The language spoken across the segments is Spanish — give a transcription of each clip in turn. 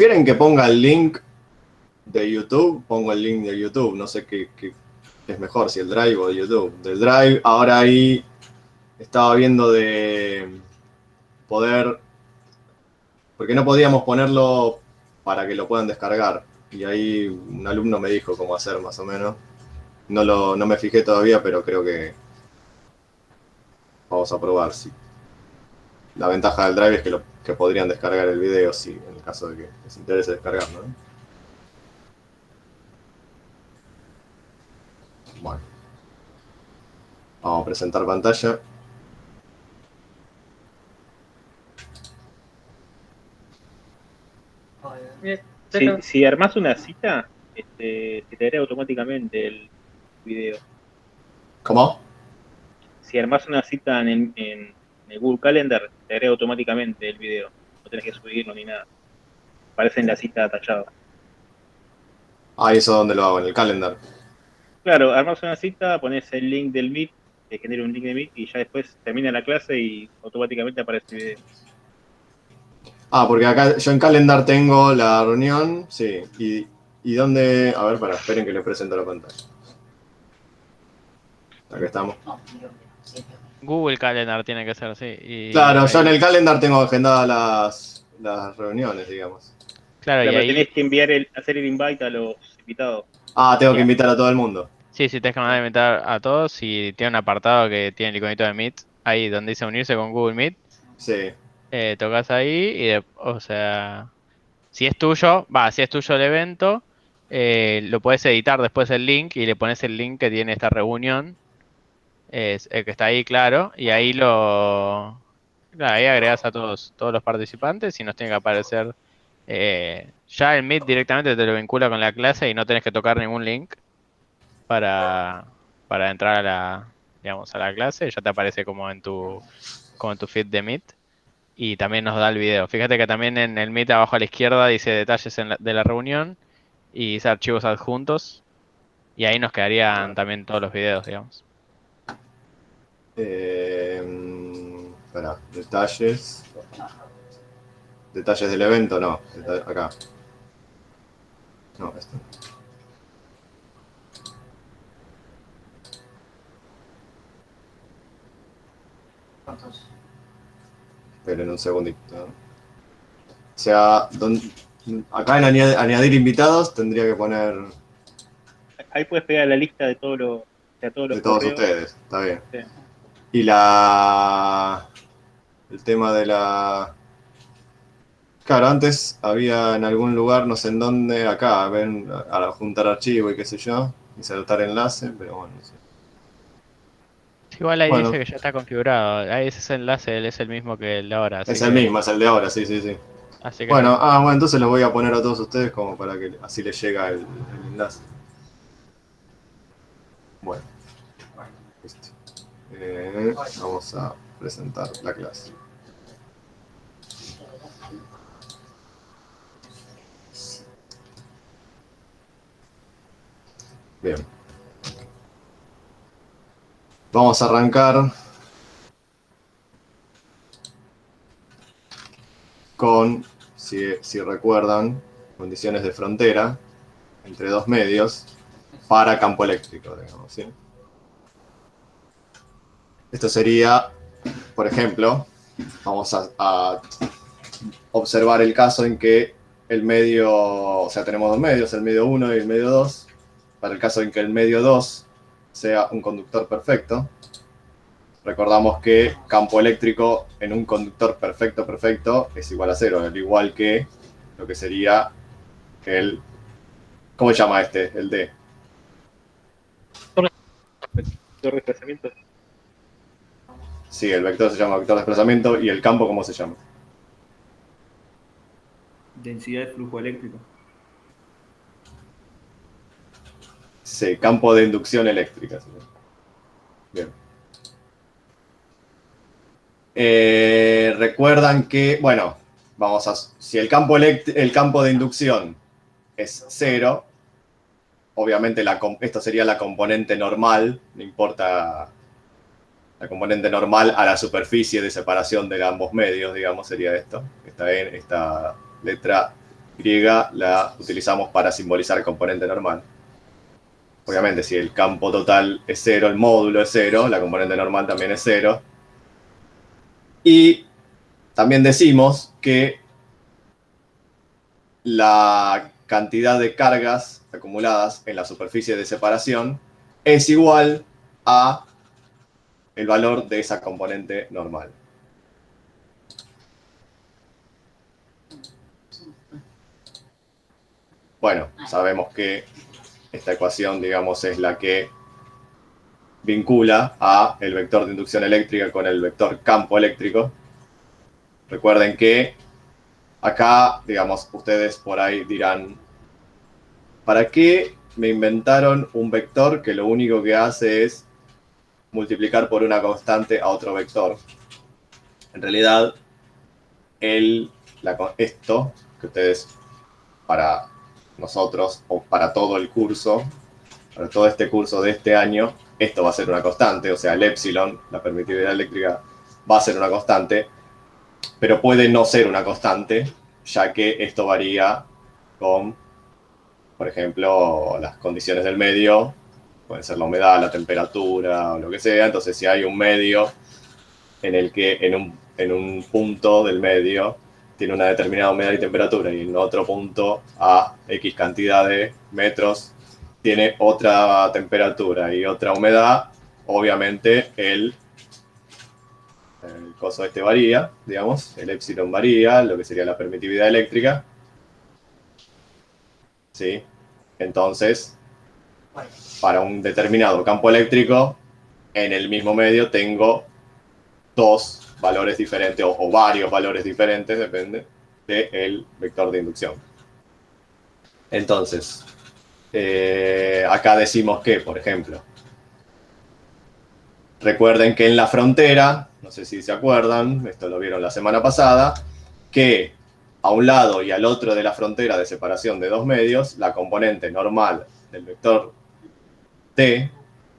¿Quieren que ponga el link de YouTube? Pongo el link de YouTube. No sé qué es mejor, si el Drive o de YouTube. Del Drive, ahora ahí estaba viendo de poder... Porque no podíamos ponerlo para que lo puedan descargar. Y ahí un alumno me dijo cómo hacer más o menos. No me fijé todavía, pero creo que vamos a probar. Sí. La ventaja del Drive es que podrían descargar el video, si en el caso de que les interese descargarlo, ¿no? Bueno, vamos a presentar pantalla. Si armás una cita, se te agrega automáticamente el video. ¿Cómo? Si armás una cita en el Google Calendar, te agrega automáticamente el video. No tenés que subirlo ni nada. Aparece en la cita tachado. Ah, ¿eso dónde lo hago? En el calendar. Claro, armás una cita, pones el link del Meet, que genera un link de Meet, y ya después termina la clase y automáticamente aparece el video. Ah, porque acá yo en calendar tengo la reunión, sí. ¿Y dónde? A ver, esperen que les presento la pantalla. Acá estamos. Google Calendar tiene que ser, sí. Y Claro, yo en ahí, el calendar tengo agendadas las reuniones, digamos. claro, y Claro, pero ahí, tenés que hacer el invite a los invitados. Ah, tengo que ya. invitar a todo el mundo. Sí, sí, tienes que mandar a invitar a todos y tiene un apartado que tiene el iconito de Meet, ahí donde dice unirse con Google Meet, Sí. tocas ahí y, o sea, si es tuyo el evento, lo puedes editar después el link y le pones el link que tiene esta reunión, es el que está ahí, claro, y ahí claro, ahí agregas a todos los participantes y nos tiene que aparecer. Ya el Meet directamente te lo vincula con la clase y no tenés que tocar ningún link para, para entrar digamos, a la clase. Ya te aparece como en tu feed de Meet. Y también nos da el video. Fíjate que también en el Meet abajo a la izquierda dice detalles de la reunión y dice archivos adjuntos. Y ahí nos quedarían también todos los videos, digamos. Espera, detalles. Detalles del evento, no. Acá. No, esto. Esperen un segundito. O sea, acá en añadir invitados tendría que poner Ahí puedes pegar la lista de todos de los todos correos. ustedes, está bien. Sí. Y el tema de la... Claro, antes había en algún lugar, no sé en dónde, acá, ven, a juntar archivo y qué sé yo, insertar enlace, pero bueno, no sé. Igual ahí dice Bueno, que ya está configurado. Ahí ese enlace él es el mismo que el de ahora, es el mismo, es el de ahora, sí, sí, sí. así que Bueno, sí. bueno, entonces los voy a poner a todos ustedes como para que así les llega el enlace. Bueno, listo. Vamos a presentar la clase. Bien. Vamos a arrancar con, si recuerdan, condiciones de frontera entre dos medios para campo eléctrico, digamos, ¿sí? Esto sería, por ejemplo, vamos a observar el caso en que el medio, o sea, tenemos dos medios, el medio 1 y el medio 2. Para el caso en que el medio 2 sea un conductor perfecto, recordamos que campo eléctrico en un conductor perfecto es igual a 0, al igual que lo que sería el... ¿Cómo se llama este? El D. Los desplazamientos. Sí, el vector se llama vector de desplazamiento y el campo, ¿cómo se llama? Densidad de flujo eléctrico. Sí, campo de inducción eléctrica. Bien. Recuerdan que, bueno, si el campo de inducción es 0, obviamente esto sería la componente normal, no importa la componente normal a la superficie de separación de ambos medios, digamos, sería esto. Esta letra Y la utilizamos para simbolizar el componente normal. Obviamente, si el campo total es 0, el módulo es 0, la componente normal también es 0. Y también decimos que la cantidad de cargas acumuladas en la superficie de separación es igual a el valor de esa componente normal. Bueno, sabemos que esta ecuación, digamos, es la que vincula a el vector de inducción eléctrica con el vector campo eléctrico. Recuerden que acá, digamos, ustedes por ahí dirán, ¿para qué me inventaron un vector que lo único que hace es multiplicar por una constante a otro vector? En realidad, esto que ustedes, para nosotros o para todo el curso, para todo este curso de este año, esto va a ser una constante, o sea, el épsilon, la permitividad eléctrica, va a ser una constante, pero puede no ser una constante, ya que esto varía con, por ejemplo, las condiciones del medio, puede ser la humedad, la temperatura o lo que sea. Entonces, si hay un medio en el que en un punto del medio tiene una determinada humedad y temperatura y en otro punto a X cantidad de metros tiene otra temperatura y otra humedad, obviamente el coso este varía, digamos, el épsilon varía, lo que sería la permitividad eléctrica. ¿Sí? Entonces, para un determinado campo eléctrico, en el mismo medio tengo dos valores diferentes o varios valores diferentes, depende del vector de inducción. Entonces, acá decimos que, por ejemplo, recuerden que en la frontera, no sé si se acuerdan, esto lo vieron la semana pasada, que a un lado y al otro de la frontera de separación de dos medios, la componente normal del vector T,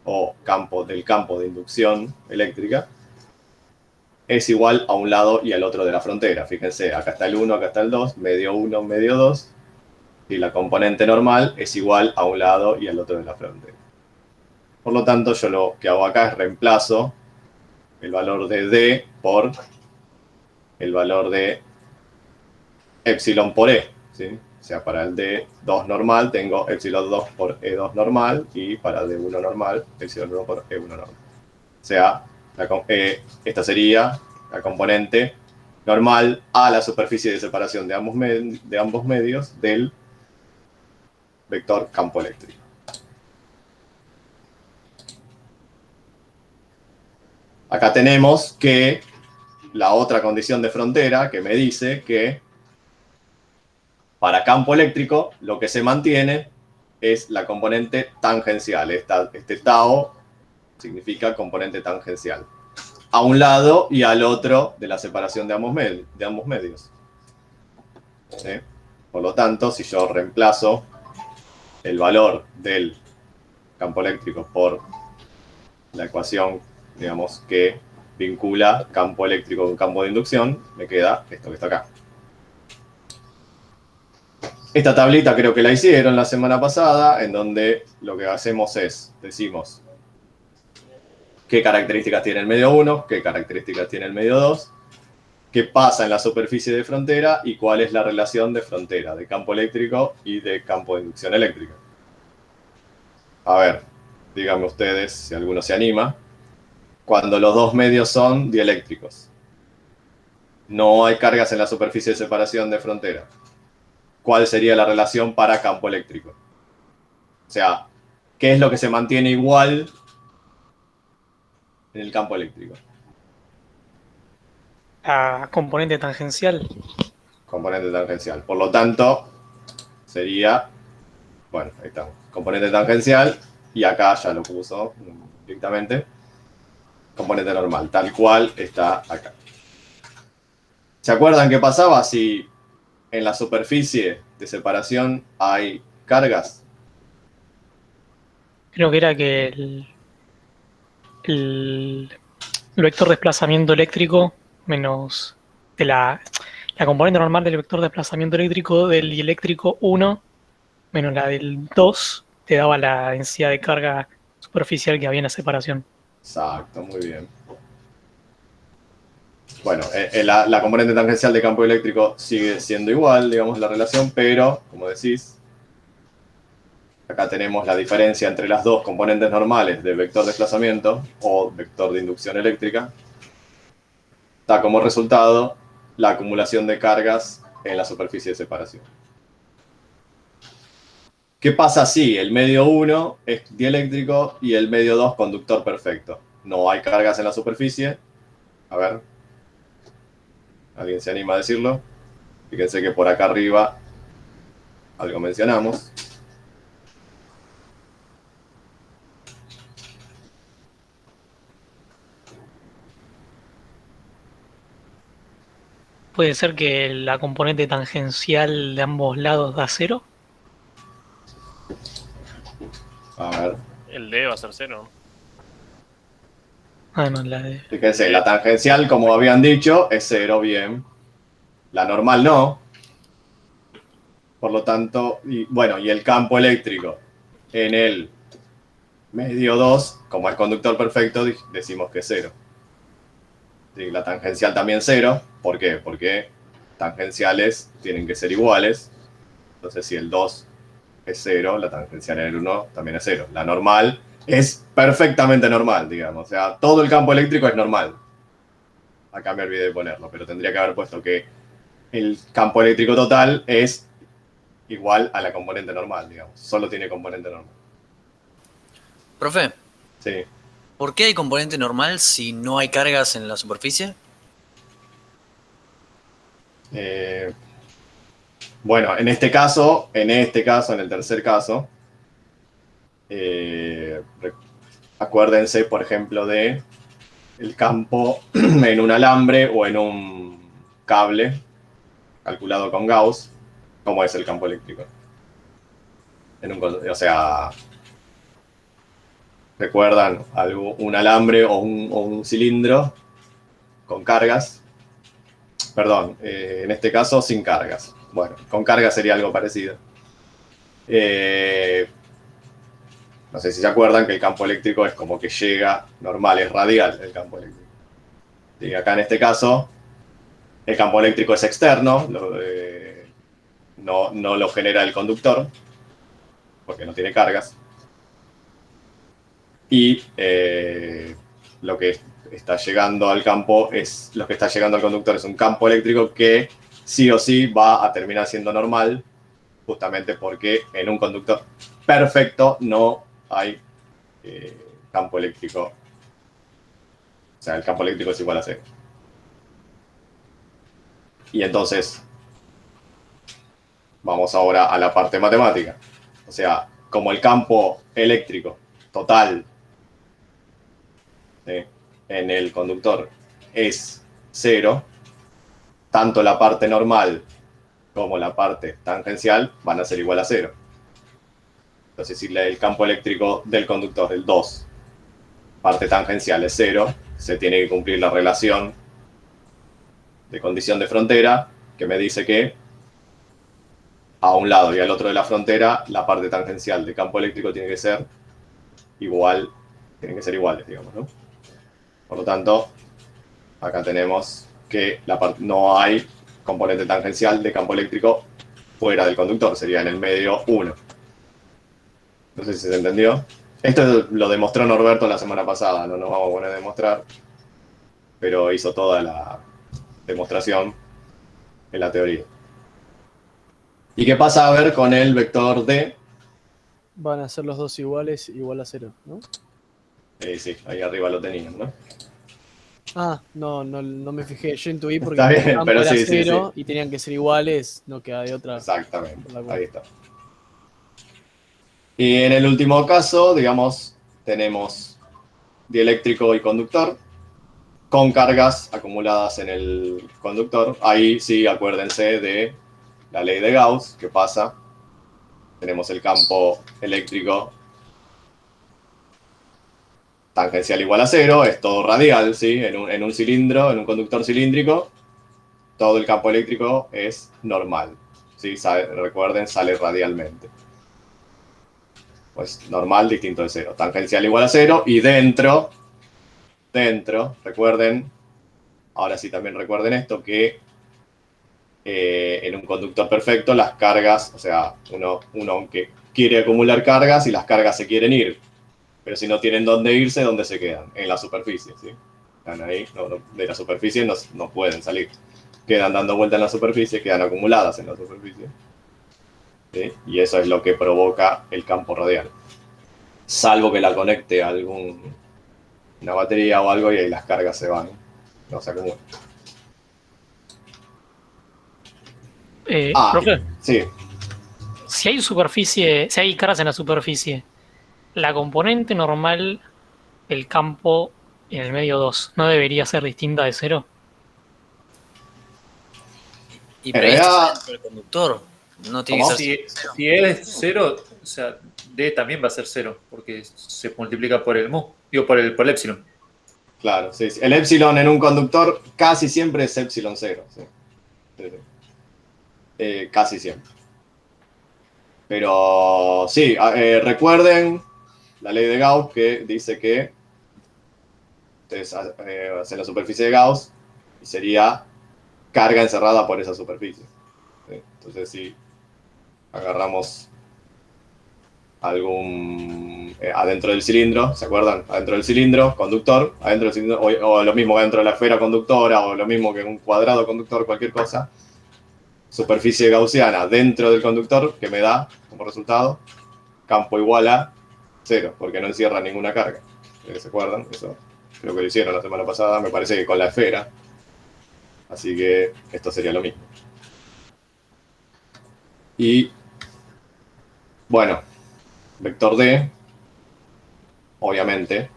o del campo de inducción eléctrica, es igual a un lado y al otro de la frontera. Fíjense, acá está el 1, acá está el 2, medio 1, medio 2, y la componente normal es igual a un lado y al otro de la frontera. Por lo tanto, yo lo que hago acá es reemplazo el valor de D por el valor de epsilon por E, ¿sí? O sea, para el D2 normal tengo epsilon 2 por E2 normal, y para D1 normal, epsilon 1 por E1 normal. O sea, esta sería la componente normal a la superficie de separación de ambos medios del vector campo eléctrico. Acá tenemos que la otra condición de frontera que me dice que para campo eléctrico lo que se mantiene es la componente tangencial. Este tau significa componente tangencial, a un lado y al otro de la separación de ambos medios. ¿Sí? Por lo tanto, si yo reemplazo el valor del campo eléctrico por la ecuación, digamos, que vincula campo eléctrico con campo de inducción, me queda esto que está acá. Esta tablita creo que la hicieron la semana pasada, en donde lo que hacemos es, decimos qué características tiene el medio 1, qué características tiene el medio 2, qué pasa en la superficie de frontera y cuál es la relación de frontera, de campo eléctrico y de campo de inducción eléctrica. A ver, díganme ustedes, si alguno se anima, cuando los dos medios son dieléctricos, no hay cargas en la superficie de separación de frontera, ¿cuál sería la relación para campo eléctrico? O sea, ¿qué es lo que se mantiene igual en el campo eléctrico? La componente tangencial. Componente tangencial. Por lo tanto, sería, bueno, ahí está, componente tangencial, y acá ya lo puso directamente, componente normal, tal cual está acá. ¿Se acuerdan qué pasaba si en la superficie de separación hay cargas? Creo que era que el vector de desplazamiento eléctrico menos de la la componente normal del vector de desplazamiento eléctrico del dieléctrico 1 menos la del 2 te daba la densidad de carga superficial que había en la separación. Exacto, muy bien. Bueno, la componente tangencial de campo eléctrico sigue siendo igual, digamos, la relación, pero, como decís, acá tenemos la diferencia entre las dos componentes normales de vector de desplazamiento o vector de inducción eléctrica. Da como resultado la acumulación de cargas en la superficie de separación. ¿Qué pasa si el medio 1 es dieléctrico y el medio 2 conductor perfecto? No hay cargas en la superficie. A ver. ¿Alguien se anima a decirlo? Fíjense que por acá arriba algo mencionamos. ¿Puede ser que la componente tangencial de ambos lados da cero? A ver. El D va a ser 0. Ah, no, la de... Fíjense, la tangencial, como habían dicho, es 0, bien. La normal no. Por lo tanto, y el campo eléctrico en el medio 2, como es conductor perfecto, decimos que es 0. Sí, la tangencial también 0. ¿Por qué? Porque tangenciales tienen que ser iguales. Entonces, si el 2 es 0, la tangencial en el 1 también es 0. La normal es perfectamente normal, digamos. O sea, todo el campo eléctrico es normal. Acá me olvidé de ponerlo, pero tendría que haber puesto que el campo eléctrico total es igual a la componente normal, digamos. Solo tiene componente normal. Profe, Sí. ¿por qué hay componente normal si no hay cargas en la superficie? Bueno, en este caso, en el tercer caso, acuérdense, por ejemplo, de el campo en un alambre o en un cable calculado con Gauss. ¿Cómo es el campo eléctrico? O sea, ¿recuerdan un alambre o un cilindro con cargas? Perdón, en este caso sin cargas. Bueno, con cargas sería algo parecido. No sé si se acuerdan que el campo eléctrico es como que llega normal, es radial el campo eléctrico. Y acá en este caso, el campo eléctrico es externo, no lo genera el conductor, porque no tiene cargas. Y lo que está llegando al conductor es un campo eléctrico que sí o sí va a terminar siendo normal, justamente porque en un conductor perfecto no hay campo eléctrico. O sea, el campo eléctrico es igual a 0. Y entonces, vamos ahora a la parte matemática. O sea, como el campo eléctrico total en el conductor es 0, tanto la parte normal como la parte tangencial van a ser igual a 0. Entonces, si el campo eléctrico del conductor, el 2, parte tangencial es 0, se tiene que cumplir la relación de condición de frontera que me dice que a un lado y al otro de la frontera la parte tangencial del campo eléctrico tiene que ser igual, tienen que ser iguales, digamos, ¿no? Por lo tanto, acá tenemos que no hay componente tangencial de campo eléctrico fuera del conductor, sería en el medio 1. No sé si se entendió. Esto lo demostró Norberto la semana pasada, no nos vamos a poner a demostrar, pero hizo toda la demostración en la teoría. ¿Y qué pasa a ver con el vector D? Van a ser los dos iguales, igual a 0, ¿no? Sí, ahí arriba lo tenían, ¿no? Ah, no me fijé. Yo intuí porque Está bien, el campo pero era sí, 0 y tenían que ser iguales, no queda de otra. Exactamente, ahí está. Y en el último caso, digamos, tenemos dieléctrico y conductor con cargas acumuladas en el conductor. Ahí sí, acuérdense de la ley de Gauss, que pasa. Tenemos el campo eléctrico tangencial igual a 0, es todo radial, ¿sí? En un cilindro, en un conductor cilíndrico, todo el campo eléctrico es normal. ¿Sí? Recuerden, sale radialmente. Pues normal distinto de cero. Tangencial igual a cero. Y dentro, recuerden, ahora sí también recuerden esto, que en un conductor perfecto las cargas, o sea, uno aunque quiere acumular cargas y las cargas se quieren ir. Pero si no tienen dónde irse, ¿dónde se quedan? En la superficie, ¿sí? Están ahí, de la superficie no pueden salir. Quedan dando vuelta en la superficie, quedan acumuladas en la superficie. ¿Sí? Y eso es lo que provoca el campo radial. Salvo que la conecte a una batería o algo y ahí las cargas se van, no se acumulan. Profe, Sí. si hay superficie, si hay cargas en la superficie, la componente normal del campo en el medio 2 ¿no debería ser distinta de cero? Y En pero esto realidad, es dentro del conductor. No tiene ¿cómo? que ser cero. Si E es 0, o sea, D también va a ser 0, porque se multiplica por el mu, digo, por el epsilon. Claro, sí, sí. El epsilon en un conductor casi siempre es epsilon 0. ¿Sí? Sí, sí. Casi siempre. Pero sí, recuerden la ley de Gauss que dice que ustedes hacen la superficie de Gauss y sería carga encerrada por esa superficie. ¿Sí? Entonces, si agarramos adentro del cilindro, ¿se acuerdan? Adentro del cilindro, conductor, adentro del cilindro, o lo mismo que adentro de la esfera conductora, o lo mismo que un cuadrado conductor, cualquier cosa. Superficie gaussiana dentro del conductor, que me da como resultado campo igual a 0, porque no encierra ninguna carga. ¿Se acuerdan? Eso creo que lo hicieron la semana pasada, me parece que con la esfera. Así que esto sería lo mismo. Y bueno, vector D, obviamente,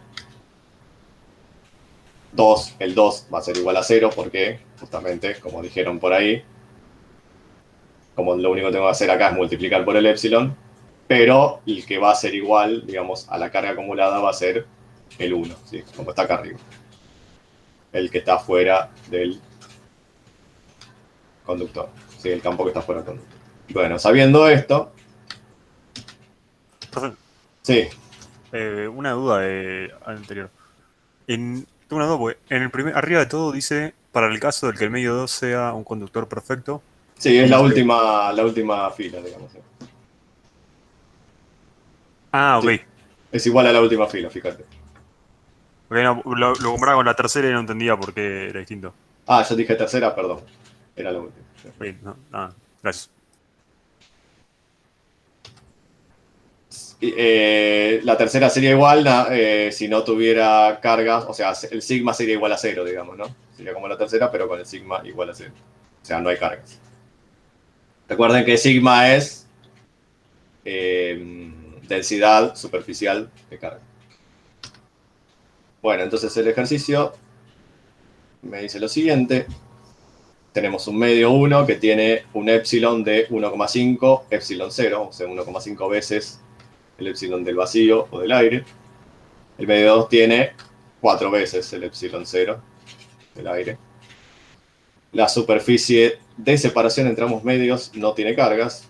el 2 va a ser igual a 0 porque, justamente, como dijeron por ahí, como lo único que tengo que hacer acá es multiplicar por el epsilon, pero el que va a ser igual, digamos, a la carga acumulada va a ser el 1, ¿sí? Como está acá arriba. El que está fuera del conductor, ¿sí? El campo que está fuera del conductor. Bueno, sabiendo esto, Profe, sí, una duda anterior. Tengo una duda, porque arriba de todo dice, para el caso de que el medio 2 sea un conductor perfecto. sí, es Y la dice- última fila, digamos. ¿Sí? Ah, ok. Sí, es igual a la última fila, fíjate. Ok, no, lo comparaba con la tercera y no entendía por qué era distinto. Ah, yo dije tercera, perdón. Era la última. Ok, no, nada, gracias. La tercera sería igual si no tuviera cargas, o sea, el sigma sería igual a 0, digamos, ¿no? Sería como la tercera, pero con el sigma igual a 0. O sea, no hay cargas. Recuerden que sigma es densidad superficial de carga. Bueno, entonces el ejercicio me dice lo siguiente. Tenemos un medio 1 que tiene un epsilon de 1,5 epsilon 0, o sea, 1,5 veces el epsilon del vacío o del aire. El medio 2 tiene 4 veces el epsilon 0 del aire. La superficie de separación entre ambos medios no tiene cargas.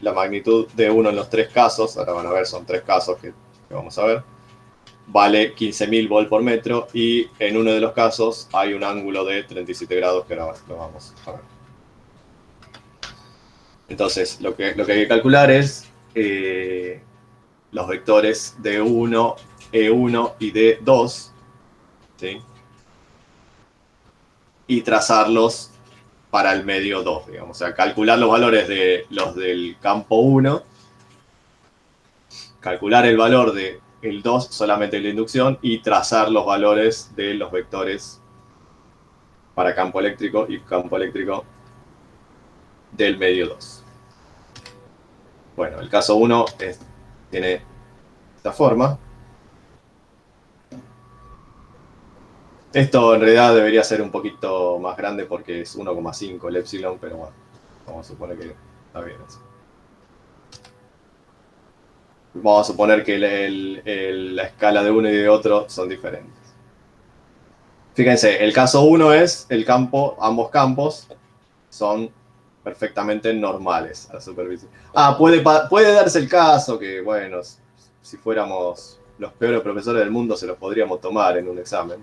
La magnitud de uno en los tres casos, ahora van a ver, son tres casos que vamos a ver, vale 15.000 volt por metro y en uno de los casos hay un ángulo de 37 grados que ahora lo vamos a ver. Entonces, lo que hay que calcular es los vectores D1, E1 y D2, ¿sí? Y trazarlos para el medio 2, digamos. O sea, calcular los valores de los del campo 1, calcular el valor de el 2 solamente en la inducción y trazar los valores de los vectores para campo eléctrico y campo eléctrico del medio 2. Bueno, el caso 1 tiene esta forma. Esto en realidad debería ser un poquito más grande porque es 1,5 el epsilon, pero bueno, vamos a suponer que está bien así. Vamos a suponer que la escala de uno y de otro son diferentes. Fíjense, el caso 1 es el campo, ambos campos son perfectamente normales a la superficie. Puede darse el caso que, bueno, si fuéramos los peores profesores del mundo se los podríamos tomar en un examen,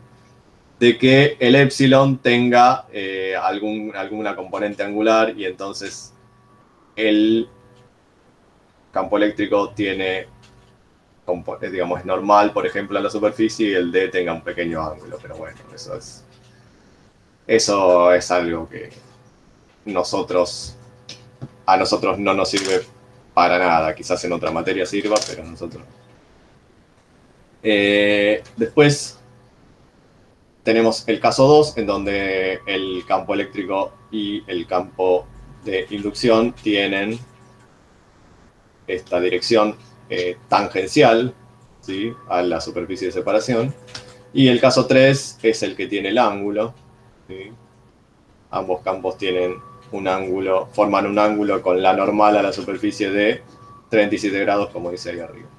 de que el epsilon tenga alguna componente angular y entonces el campo eléctrico tiene, digamos, es normal, por ejemplo, a la superficie y el D tenga un pequeño ángulo, pero bueno, eso es algo que a nosotros no nos sirve para nada. Quizás en otra materia sirva, pero a nosotros no. Después tenemos el caso 2, en donde el campo eléctrico y el campo de inducción tienen esta dirección tangencial, ¿sí?, a la superficie de separación. Y el caso 3 es el que tiene el ángulo, ¿sí? Ambos campos tienen un ángulo, forman un ángulo con la normal a la superficie de 37 grados, como dice ahí arriba.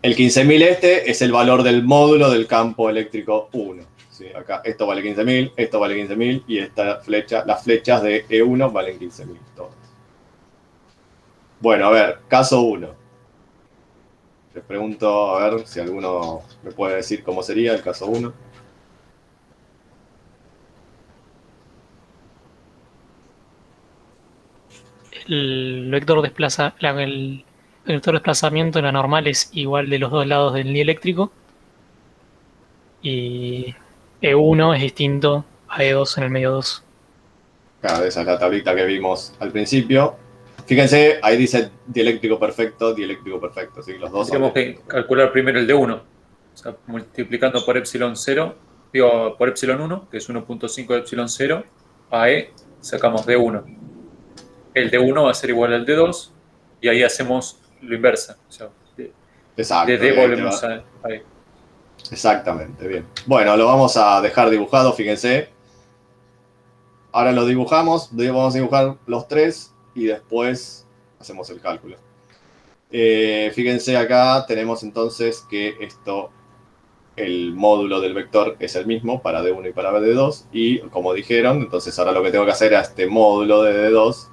El 15.000 es el valor del módulo del campo eléctrico 1. ¿Sí? Acá esto vale 15.000, esto vale 15.000 y las flechas de E1 valen 15.000 todas. Bueno, a ver, caso 1. Les pregunto, a ver si alguno me puede decir cómo sería el caso 1. El vector el vector de desplazamiento en la normal es igual de los dos lados del dieléctrico. Y E1 es distinto a E2 en el medio 2. Claro, esa es la tablita que vimos al principio. Fíjense, ahí dice dieléctrico perfecto, ¿sí? Los dos. Tenemos que calcular primero el D1. O sea, multiplicando por epsilon 0, por epsilon 1, que es 1.5 de epsilon 0, a E sacamos D1. El D1 va a ser igual al D2, y ahí hacemos lo inversa. O sea, exacto, de D volvemos a E. Exactamente, bien. Bueno, lo vamos a dejar dibujado, fíjense. Ahora lo dibujamos, vamos a dibujar los tres y después hacemos el cálculo. Fíjense acá, tenemos entonces que el módulo del vector es el mismo para D1 y para D2, y como dijeron, entonces ahora lo que tengo que hacer es este módulo de D2,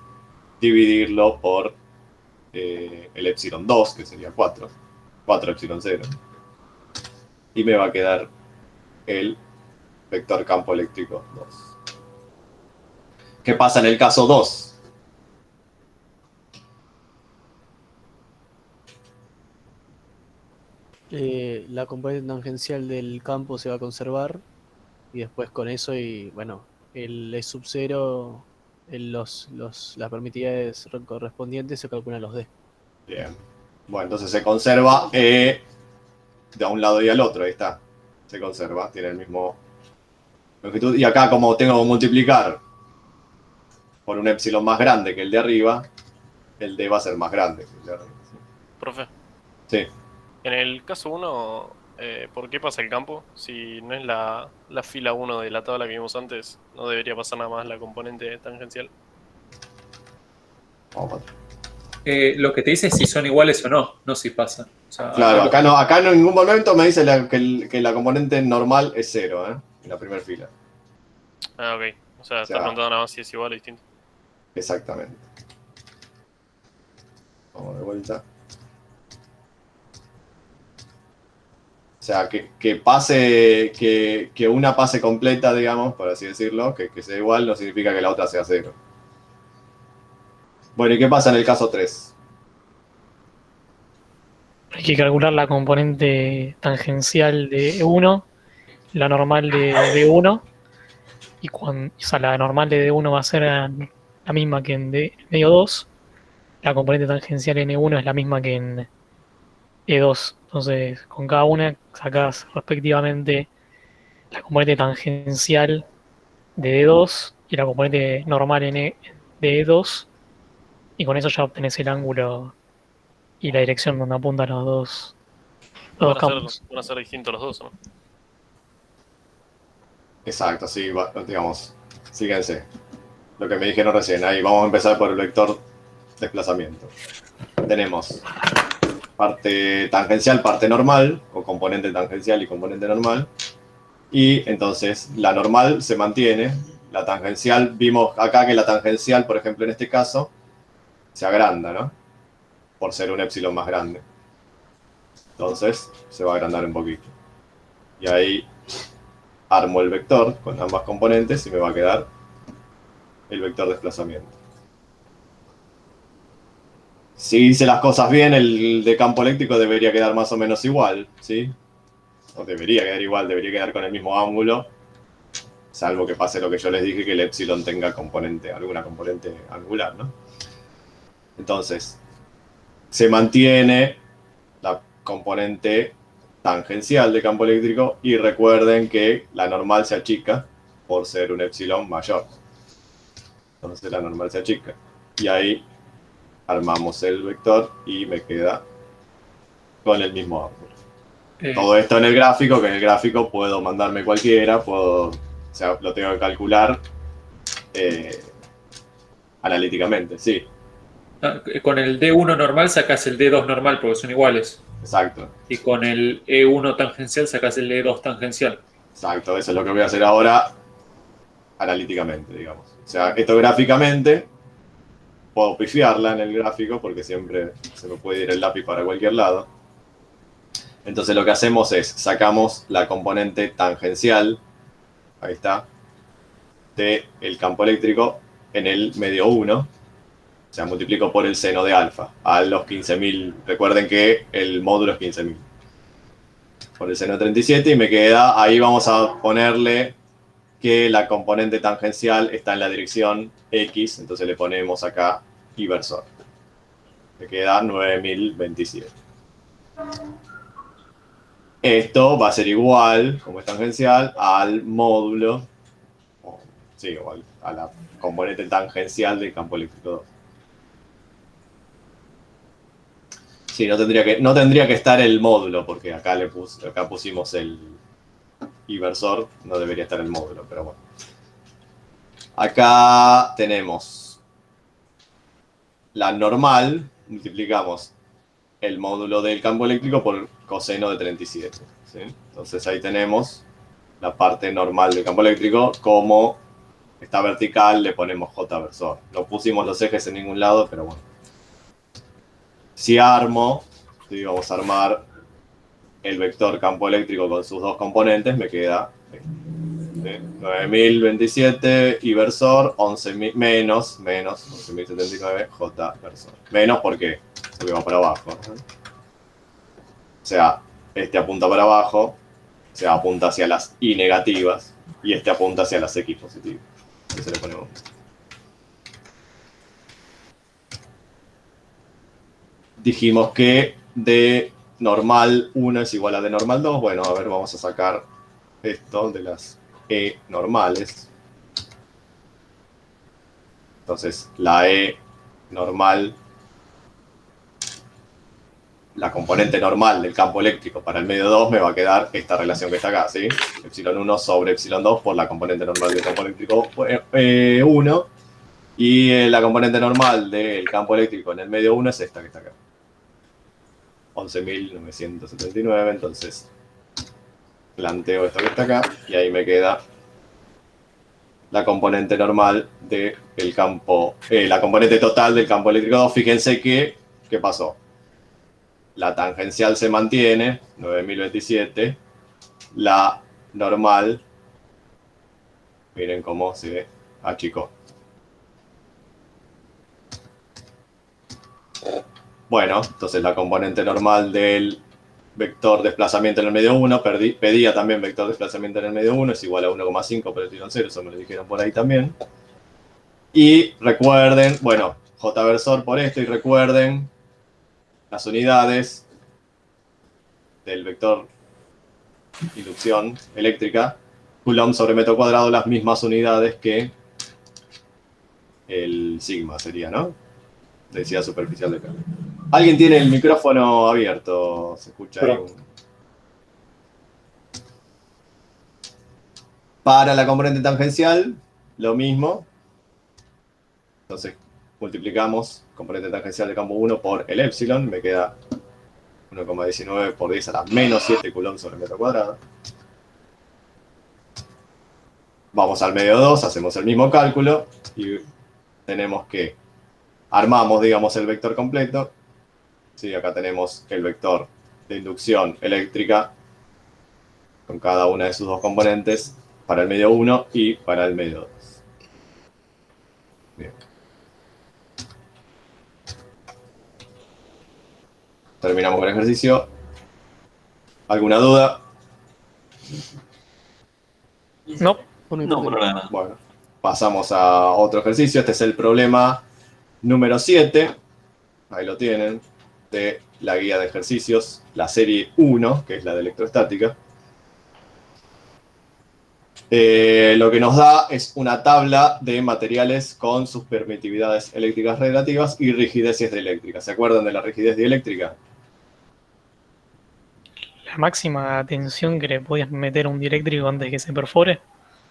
dividirlo por el epsilon 2, que sería 4 epsilon 0. Y me va a quedar el vector campo eléctrico 2. ¿Qué pasa en el caso 2? La componente tangencial del campo se va a conservar y después con eso y bueno, el E sub 0, las permitividades correspondientes se calculan los D. Bien. Bueno, entonces se conserva de a un lado y al otro, ahí está. Se conserva, tiene el mismo longitud. Y acá, como tengo que multiplicar por un epsilon más grande que el de arriba, el D va a ser más grande que el de arriba. ¿Sí? Profe, Sí. en el caso 1, ¿por qué pasa el campo? Si no es la fila 1 de la tabla que vimos antes, no debería pasar nada más la componente tangencial. Vamos para atrás. Lo que te dice es si son iguales o no, no si pasa. O sea, Claro, acá no en ningún momento me dice que la componente normal es 0, en la primera fila. Ah, ok. O sea, está preguntando nada más si es igual o distinto. Exactamente. Vamos de vuelta. O sea, que pase, que una pase completa, digamos, por así decirlo, que sea igual, no significa que la otra sea 0. Bueno, ¿y qué pasa en el caso 3? Hay que calcular la componente tangencial de E1, la normal de D1, o sea, la normal de D1 va a ser la misma que en medio 2, la componente tangencial en E1 es la misma que en E2. Entonces, con cada una sacás respectivamente la componente tangencial de D2 y la componente normal de E2, y con eso ya obtenés el ángulo y la dirección donde apuntan los dos campos. Van a ser distintos los dos, ¿no? Exacto, sí, digamos, fíjense. Lo que me dijeron recién, ahí vamos a empezar por el vector desplazamiento. Tenemos parte tangencial, parte normal, o componente tangencial y componente normal. Y entonces la normal se mantiene, la tangencial, vimos acá que la tangencial, por ejemplo, en este caso, se agranda, ¿no? Por ser un epsilon más grande. Entonces se va a agrandar un poquito. Y ahí armo el vector con ambas componentes y me va a quedar el vector de desplazamiento. Si hice las cosas bien, el de campo eléctrico debería quedar más o menos igual, ¿sí? No debería quedar igual, debería quedar con el mismo ángulo, salvo que pase lo que yo les dije, que el epsilon tenga alguna componente angular, ¿no? Entonces, se mantiene la componente tangencial de campo eléctrico y recuerden que la normal se achica por ser un epsilon mayor. Entonces la normal se achica. Y ahí armamos el vector y me queda con el mismo ángulo. Todo esto en el gráfico, que en el gráfico puedo mandarme cualquiera, o sea, lo tengo que calcular analíticamente, sí. Con el D1 normal sacas el D2 normal porque son iguales. Exacto. Y con el E1 tangencial sacas el E2 tangencial. Exacto, eso es lo que voy a hacer ahora analíticamente, digamos. O sea, esto gráficamente puedo pifiarla en el gráfico porque siempre se me puede ir el lápiz para cualquier lado. Entonces lo que hacemos es, sacamos la componente tangencial, ahí está, del campo eléctrico en el medio 1. O sea, multiplico por el seno de alfa a los 15.000. Recuerden que el módulo es 15.000. Por el seno de 37 y me queda, ahí vamos a ponerle que la componente tangencial está en la dirección X, entonces le ponemos acá inversor. Me queda 9027. Esto va a ser igual, como es tangencial, al módulo, o a la componente tangencial del campo eléctrico 2. Sí, no tendría que estar el módulo, porque acá pusimos el inversor, no debería estar el módulo, pero bueno. Acá tenemos la normal, multiplicamos el módulo del campo eléctrico por coseno de 37. ¿Sí? Entonces ahí tenemos la parte normal del campo eléctrico, como está vertical le ponemos J versor. No pusimos los ejes en ningún lado, pero bueno. Si armo, si vamos a armar el vector campo eléctrico con sus dos componentes, me queda 9027 y versor, 11.000 menos 11.079 J versor. Menos porque va para abajo. O sea, este apunta para abajo, o sea, apunta hacia las Y negativas, y este apunta hacia las X positivas. Entonces le ponemos. Dijimos que D normal 1 es igual a D normal 2. Bueno, a ver, vamos a sacar esto de las E normales. Entonces, la E normal, la componente normal del campo eléctrico para el medio 2 me va a quedar esta relación que está acá, ¿sí? Epsilon 1 sobre epsilon 2 por la componente normal del campo eléctrico 1. Y la componente normal del campo eléctrico en el medio 1 es esta que está acá. 11.979, entonces planteo esto que está acá y ahí me queda la componente normal del campo, la componente total del campo eléctrico 2. Fíjense que, ¿qué pasó? La tangencial se mantiene, 9027, la normal, miren cómo se achicó. Bueno, entonces la componente normal del vector desplazamiento en el medio 1, pedía también vector desplazamiento en el medio 1, es igual a 1,5 por epsilon 0, eso me lo dijeron por ahí también. Y recuerden, bueno, J versor por esto, y recuerden las unidades del vector inducción eléctrica, Coulomb sobre metro cuadrado, las mismas unidades que el sigma sería, ¿no? Densidad superficial de carga. Alguien tiene el micrófono abierto, se escucha ahí. Para la componente tangencial, lo mismo. Entonces, multiplicamos componente tangencial de campo 1 por el epsilon, me queda 1,19 por 10 a la menos 7 Coulomb sobre metro cuadrado. Vamos al medio 2, hacemos el mismo cálculo y tenemos que armamos, digamos, el vector completo. Sí, acá tenemos el vector de inducción eléctrica con cada una de sus dos componentes para el medio 1 y para el medio 2. Bien. Terminamos con el ejercicio. ¿Alguna duda? No. No, por ahora nada. Bueno, pasamos a otro ejercicio. Este es el problema número 7. Ahí lo tienen. De la guía de ejercicios, la serie 1, que es la de electrostática. Lo que nos da es una tabla de materiales con sus permitividades eléctricas relativas y rigideces dieléctricas. ¿Se acuerdan de la rigidez dieléctrica? La máxima tensión que le podías meter a un dieléctrico antes de que se perfore.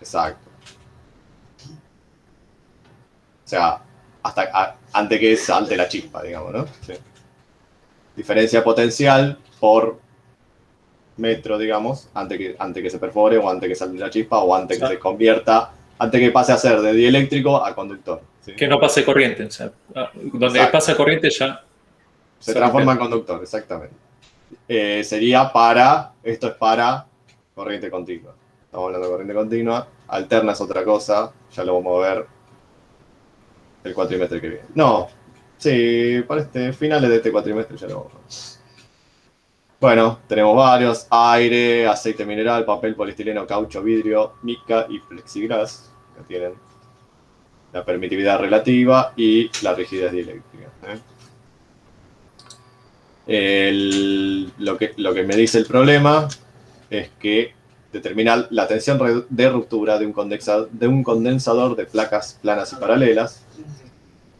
Exacto. O sea, antes que salte la chispa, digamos, ¿no? Sí. Diferencia potencial por metro, digamos, antes que se perfore o antes que salte la chispa o antes que se convierta, antes que pase a ser de dieléctrico a conductor. ¿Sí? Que no pase corriente. O sea, donde Exacto. pasa corriente ya Se transforma en conductor, exactamente. Sería esto es para corriente continua. Estamos hablando de corriente continua. Alterna es otra cosa, ya lo vamos a ver el cuatrimestre que viene. No, sí, para finales de este cuatrimestre ya lo vamos a ver. Bueno, tenemos varios: aire, aceite mineral, papel, poliestireno, caucho, vidrio, mica y plexiglas, que tienen la permitividad relativa y la rigidez dieléctrica. Lo que me dice el problema es que determinar la tensión de ruptura de un condensador de placas planas y paralelas,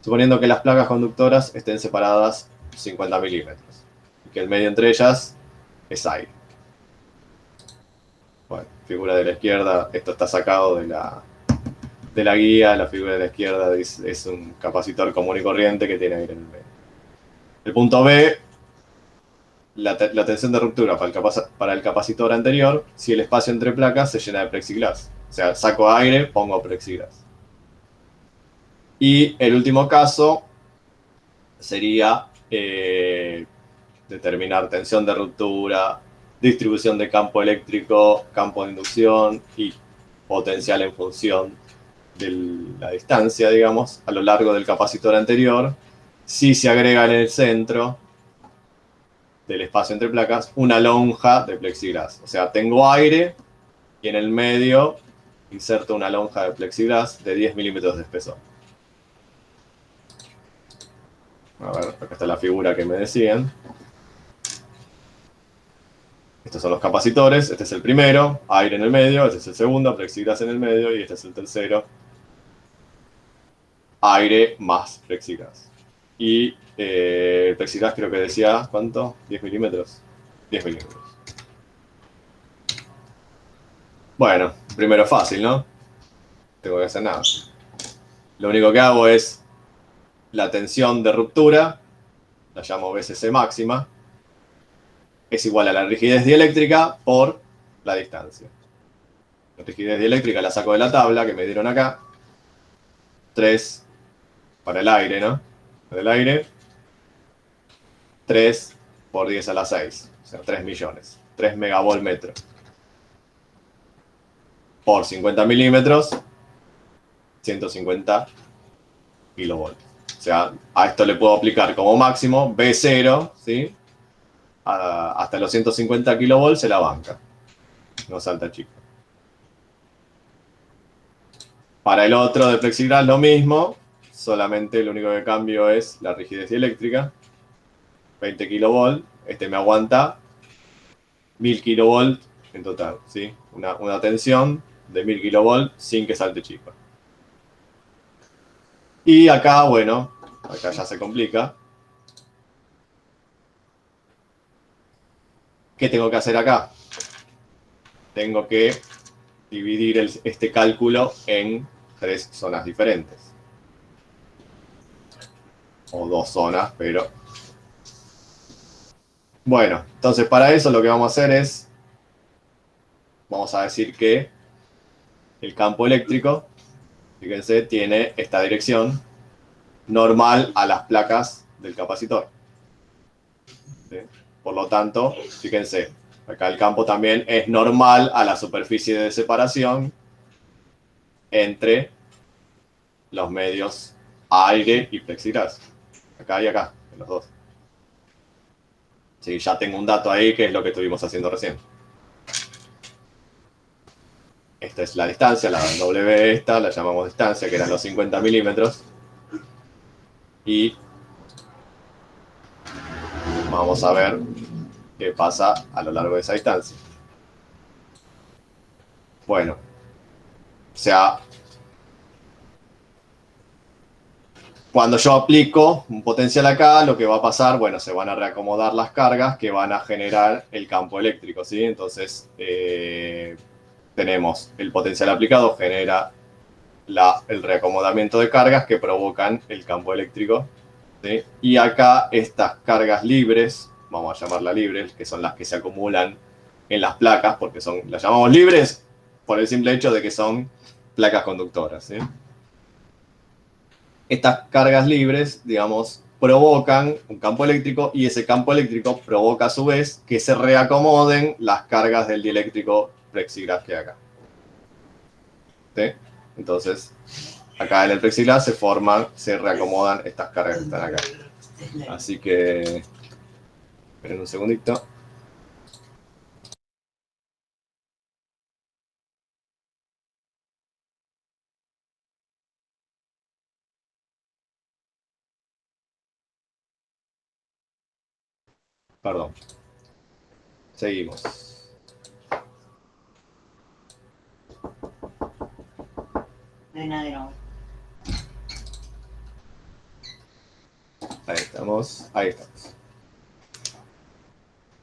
suponiendo que las placas conductoras estén separadas 50 milímetros y que el medio entre ellas es aire. Bueno, figura de la izquierda, esto está sacado de la guía. La figura de la izquierda es un capacitor común y corriente que tiene aire en el medio. El punto B, la tensión de ruptura para el capacitor anterior, si el espacio entre placas se llena de plexiglas. O sea, saco aire, pongo plexiglas. Y el último caso sería determinar tensión de ruptura, distribución de campo eléctrico, campo de inducción y potencial en función de la distancia, digamos, a lo largo del capacitor anterior, si se agrega en el centro del espacio entre placas una lonja de plexiglas. O sea, tengo aire y en el medio inserto una lonja de plexiglas de 10 milímetros de espesor. A ver, acá está la figura que me decían. Estos son los capacitores. Este es el primero, aire en el medio. Este es el segundo, plexiglas en el medio. Y este es el tercero, aire más plexiglas. Y el plexiglas creo que decía, ¿cuánto? 10 milímetros. 10 milímetros. Bueno, primero fácil, ¿no? No tengo que hacer nada. Lo único que hago es la tensión de ruptura, la llamo VCC máxima, es igual a la rigidez dieléctrica por la distancia. La rigidez dieléctrica la saco de la tabla que me dieron acá. 3 para el aire, ¿no? Para el aire. 3 por 10 a la 6. O sea, 3 millones. 3 megavolt metro. Por 50 milímetros, 150 kilovolts. O sea, a esto le puedo aplicar como máximo B0, ¿sí? Hasta los 150 kilovolts se la banca. No salta chico. Para el otro de plexiglas lo mismo, solamente lo único que cambio es la rigidez dieléctrica. 20 kilovolts, este me aguanta 1000 kilovolts en total, ¿sí? Una tensión de 1000 kilovolts sin que salte chispa. Y acá, bueno, acá ya se complica. ¿Qué tengo que hacer acá? Tengo que dividir este cálculo en 3 zonas diferentes. O 2 zonas, pero... Bueno, entonces para eso lo que vamos a hacer es... Vamos a decir que el campo eléctrico, fíjense, tiene esta dirección normal a las placas del capacitor. ¿Sí? Por lo tanto, fíjense, acá el campo también es normal a la superficie de separación entre los medios aire y plexiglas. Acá y acá, en los dos. Sí, ya tengo un dato ahí que es lo que estuvimos haciendo recién. Esta es la distancia, la W esta, la llamamos distancia, que eran los 50 milímetros. Y vamos a ver qué pasa a lo largo de esa distancia. Bueno, o sea, cuando yo aplico un potencial acá, lo que va a pasar, bueno, se van a reacomodar las cargas que van a generar el campo eléctrico, ¿sí? Entonces, tenemos el potencial aplicado, genera el reacomodamiento de cargas que provocan el campo eléctrico, ¿sí? Y acá estas cargas libres, vamos a llamarlas libres, que son las que se acumulan en las placas, porque las llamamos libres por el simple hecho de que son placas conductoras, ¿sí? Estas cargas libres, digamos, provocan un campo eléctrico y ese campo eléctrico provoca a su vez que se reacomoden las cargas del dieléctrico plexiglas que hay acá. ¿Sí? Entonces, acá en el plexiglas se reacomodan estas cargas que están acá. Así que, esperen un segundito. Perdón. Seguimos. Ahí estamos. Ahí estamos.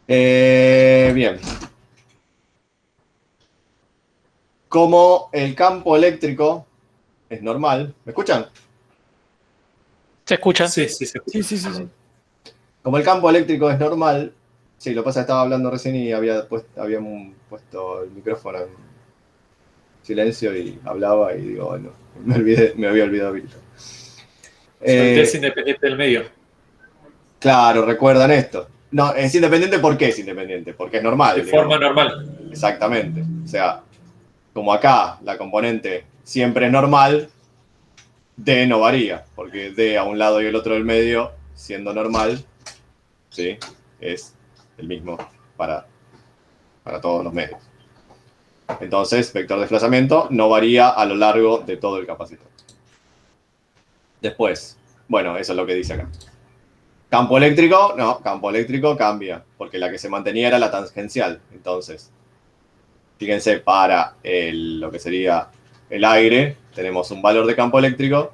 Bien. Como el campo eléctrico es normal. ¿Me escuchan? ¿Se escucha? Sí, sí, sí. Sí. Como el campo eléctrico es normal, sí, lo que pasa es que estaba hablando recién y había puesto el micrófono en silencio y hablaba y digo, bueno, me había olvidado habilitar. El es independiente del medio. Claro, recuerdan esto. No, es independiente, ¿por qué es independiente? Porque es normal. De forma normal. Exactamente. O sea, como acá la componente siempre es normal, D no varía, porque D a un lado y el otro del medio, siendo normal, ¿sí? Es el mismo para todos los medios. Entonces, vector de desplazamiento no varía a lo largo de todo el capacitor. Después, bueno, eso es lo que dice acá. Campo eléctrico, no, campo eléctrico cambia, porque la que se mantenía era la tangencial. Entonces, fíjense, para lo que sería el aire, tenemos un valor de campo eléctrico.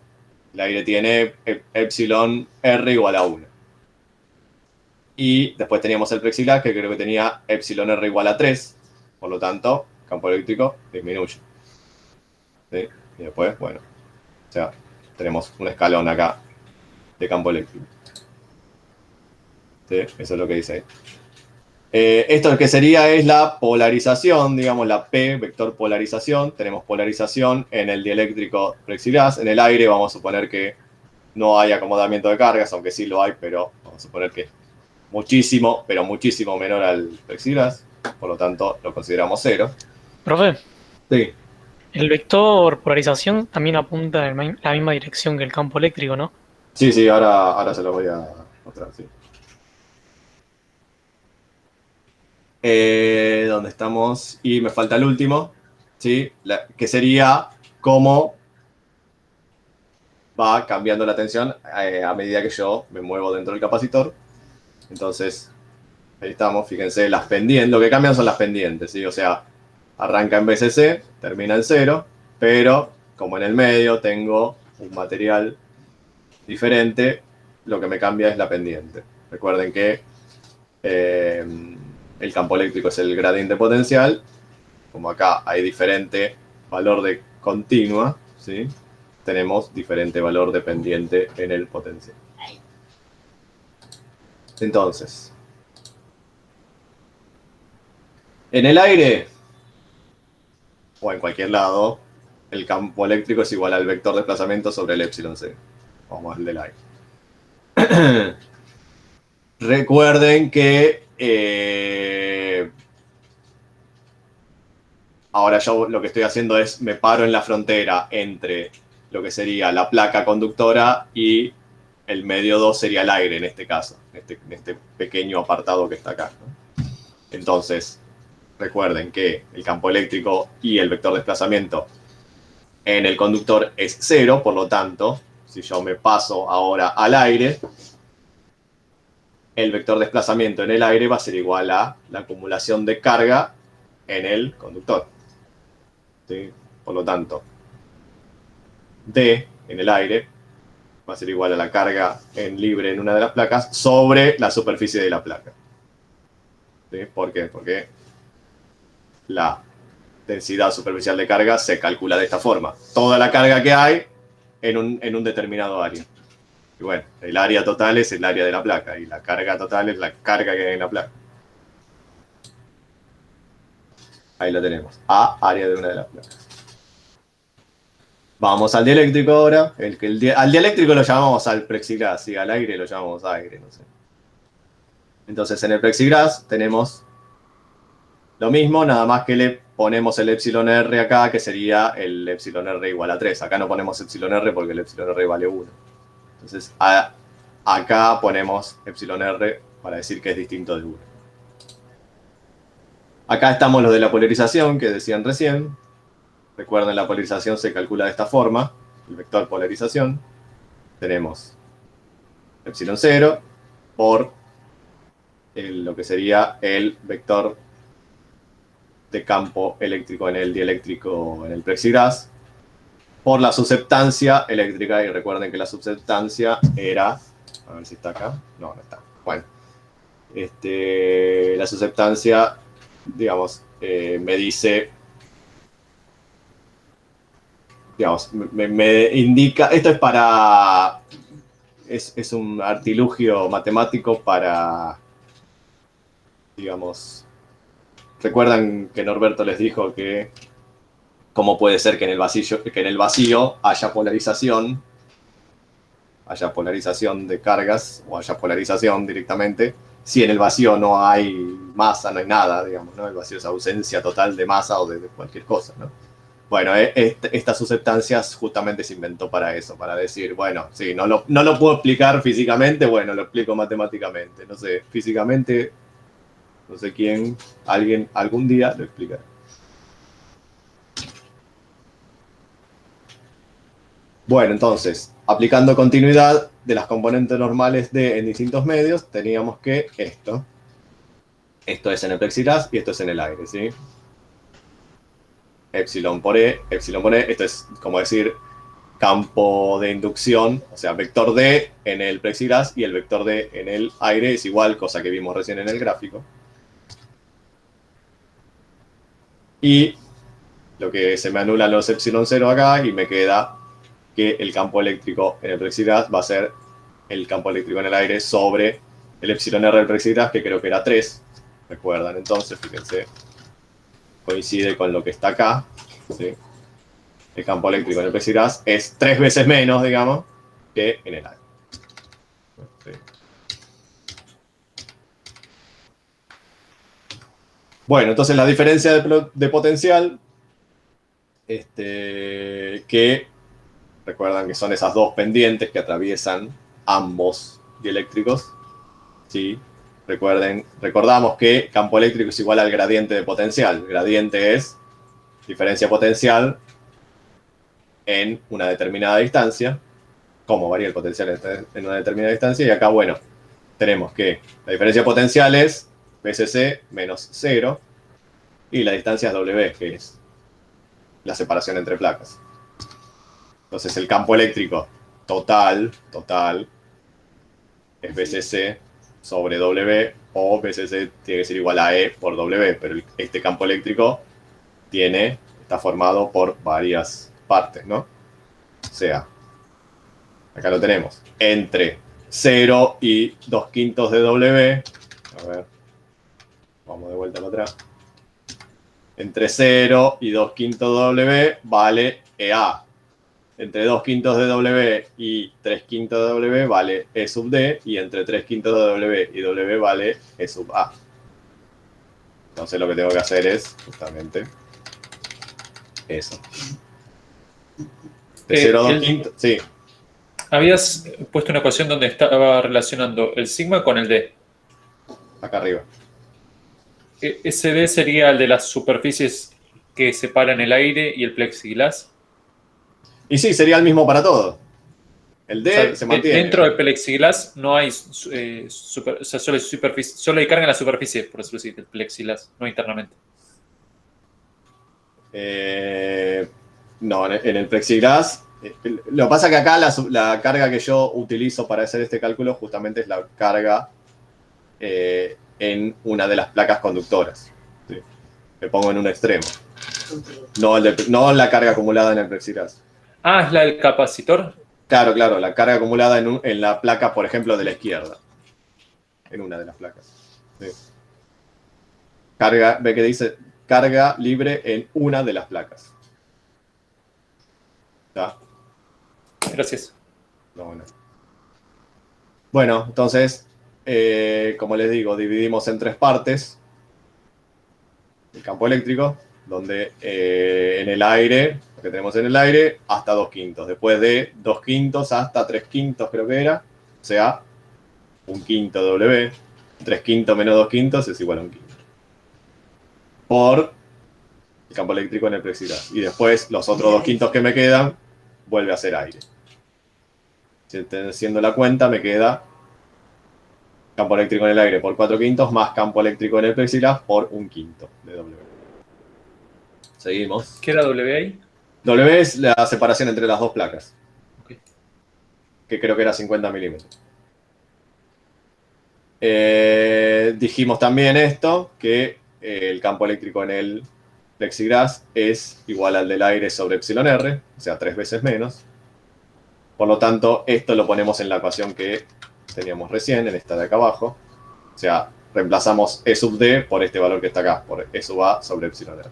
El aire tiene epsilon R igual a 1. Y después teníamos el plexiglas, que creo que tenía epsilon R igual a 3. Por lo tanto, campo eléctrico disminuye. ¿Sí? Y después, bueno, o sea, tenemos un escalón acá de campo eléctrico. ¿Sí? Eso es lo que dice ahí. Esto que sería es la polarización, digamos la P, vector polarización. Tenemos polarización en el dieléctrico plexiglas. En el aire vamos a suponer que no hay acomodamiento de cargas, aunque sí lo hay, pero vamos a suponer que es muchísimo, pero muchísimo menor al plexiglas. Por lo tanto, lo consideramos 0. Profe, Sí. el vector polarización también apunta en la misma dirección que el campo eléctrico, ¿no? Sí, ahora se lo voy a mostrar, sí. ¿Dónde estamos? Y me falta el último, ¿sí? Que sería cómo va cambiando la tensión a medida que yo me muevo dentro del capacitor. Entonces, ahí estamos, fíjense, las pendientes, lo que cambian son las pendientes, ¿sí? O sea, arranca en BCC, termina en 0, pero como en el medio tengo un material diferente, lo que me cambia es la pendiente. Recuerden que el campo eléctrico es el gradiente potencial. Como acá hay diferente valor de continua, ¿sí? Tenemos diferente valor de pendiente en el potencial. Entonces, en el aire, o en cualquier lado, el campo eléctrico es igual al vector de desplazamiento sobre el epsilon 0. Vamos al del aire. Recuerden que ahora yo lo que estoy haciendo es me paro en la frontera entre lo que sería la placa conductora y el medio 2 sería el aire en este caso, en este pequeño apartado que está acá, ¿no? Entonces, recuerden que el campo eléctrico y el vector de desplazamiento en el conductor es 0, por lo tanto, si yo me paso ahora al aire, el vector de desplazamiento en el aire va a ser igual a la acumulación de carga en el conductor. ¿Sí? Por lo tanto, D en el aire va a ser igual a la carga en libre en una de las placas sobre la superficie de la placa. ¿Sí? ¿Por qué? Porque la densidad superficial de carga se calcula de esta forma. Toda la carga que hay en un determinado área. Y bueno, el área total es el área de la placa y la carga total es la carga que hay en la placa. Ahí lo tenemos. A, área de una de las placas. Vamos al dieléctrico ahora. Al dieléctrico lo llamamos al plexiglas y al aire lo llamamos aire, no sé. Entonces en el plexiglas tenemos lo mismo, nada más que le ponemos el epsilon r acá, que sería el epsilon r igual a 3. Acá no ponemos epsilon r porque el epsilon r vale 1. Entonces acá ponemos epsilon r para decir que es distinto de 1. Acá estamos los de la polarización que decían recién. Recuerden, la polarización se calcula de esta forma. El vector polarización. Tenemos epsilon 0 por lo que sería el vector de campo eléctrico en el dieléctrico en el plexiglas por la susceptancia eléctrica. Y recuerden que la susceptancia era... A ver si está acá. No, no está. Bueno. La susceptancia, digamos, me dice... Digamos, me indica... Esto es para... Es un artilugio matemático para... Digamos... Recuerdan que Norberto les dijo que... ¿Cómo puede ser que en el vacío haya polarización de cargas, o haya polarización directamente, si en el vacío no hay masa, no hay nada, digamos, ¿no? El vacío es ausencia total de masa o de cualquier cosa, ¿no? Bueno, esta susceptancia justamente se inventó para eso, para decir, bueno, sí, no lo puedo explicar físicamente, bueno, lo explico matemáticamente. No sé, físicamente, no sé quién, alguien, algún día lo explicará. Bueno, entonces, aplicando continuidad de las componentes normales D en distintos medios, teníamos que esto. Esto es en el plexiglas y esto es en el aire, ¿sí? Epsilon por E, esto es como decir campo de inducción, o sea, vector D en el plexiglas y el vector D en el aire es igual, cosa que vimos recién en el gráfico. Y lo que se me anulan los epsilon 0 acá y me queda que el campo eléctrico en el plexiglas va a ser el campo eléctrico en el aire sobre el epsilon r del plexiglas, que creo que era 3. ¿Recuerdan? Entonces, fíjense, coincide con lo que está acá, ¿sí? El campo eléctrico en el plexiglas es 3 veces menos, digamos, que en el aire. ¿Sí? Bueno, entonces la diferencia de potencial, que recuerdan que son esas dos pendientes que atraviesan ambos dieléctricos, ¿sí? Recordamos que campo eléctrico es igual al gradiente de potencial. El gradiente es diferencia potencial en una determinada distancia. ¿Cómo varía el potencial en una determinada distancia? Y acá, bueno, tenemos que la diferencia potencial es BCC menos 0 y la distancia es W, que es la separación entre placas. Entonces el campo eléctrico total es BCC sobre W, o BCC tiene que ser igual a E por W, pero este campo eléctrico está formado por varias partes, ¿no? O sea, acá lo tenemos, entre 0 y 2/5 de W, a ver, vamos de vuelta para atrás, entre 0 y 2/5 de W vale EA entre 2/5 de W y 3/5 de W vale E sub D, y entre 3/5 de W y W vale E sub A. Entonces lo que tengo que hacer es justamente eso. De 0 a 2/5, sí. Habías puesto una ecuación donde estaba relacionando el sigma con el D. Acá arriba. Ese D sería el de las superficies que separan el aire y el plexiglas. Y sí, sería el mismo para todo. El D O sea, se mantiene. dentro del plexiglas no hay solo hay superficie, solo hay carga en la superficie, por decirlo así, del plexiglas, no internamente. No, en el plexiglas. Lo que pasa es que acá la carga que yo utilizo para hacer este cálculo justamente es la carga en una de las placas conductoras. ¿Sí? Me pongo en un extremo. No la carga acumulada en el plexiglas. Ah, es la del capacitor. Claro, la carga acumulada en la placa, por ejemplo, de la izquierda. En una de las placas. Sí. Carga, ve que dice carga libre en una de las placas. ¿Está? Gracias. No. Bueno, entonces, como les digo, dividimos en 3 partes el campo eléctrico, donde en el aire, lo que tenemos en el aire, hasta 2/5. Después de 2/5 hasta 3/5, creo que era. O sea, 1/5 W. 3/5 menos 2/5 es igual a 1/5. Por el campo eléctrico en el plexiglas. Y después, los otros 2/5 que me quedan, vuelve a ser aire. Haciendo la cuenta, me queda campo eléctrico en el aire por 4/5 más campo eléctrico en el plexiglas por 1/5 de W. Seguimos. ¿Qué era W ahí? W es la separación entre las dos placas. Ok. Que creo que era 50 milímetros. Dijimos también esto, que el campo eléctrico en el plexiglas es igual al del aire sobre epsilon R, o sea, 3 veces menos. Por lo tanto, esto lo ponemos en la ecuación que teníamos recién, en esta de acá abajo. O sea, reemplazamos E sub D por este valor que está acá, por E sub A sobre epsilon R.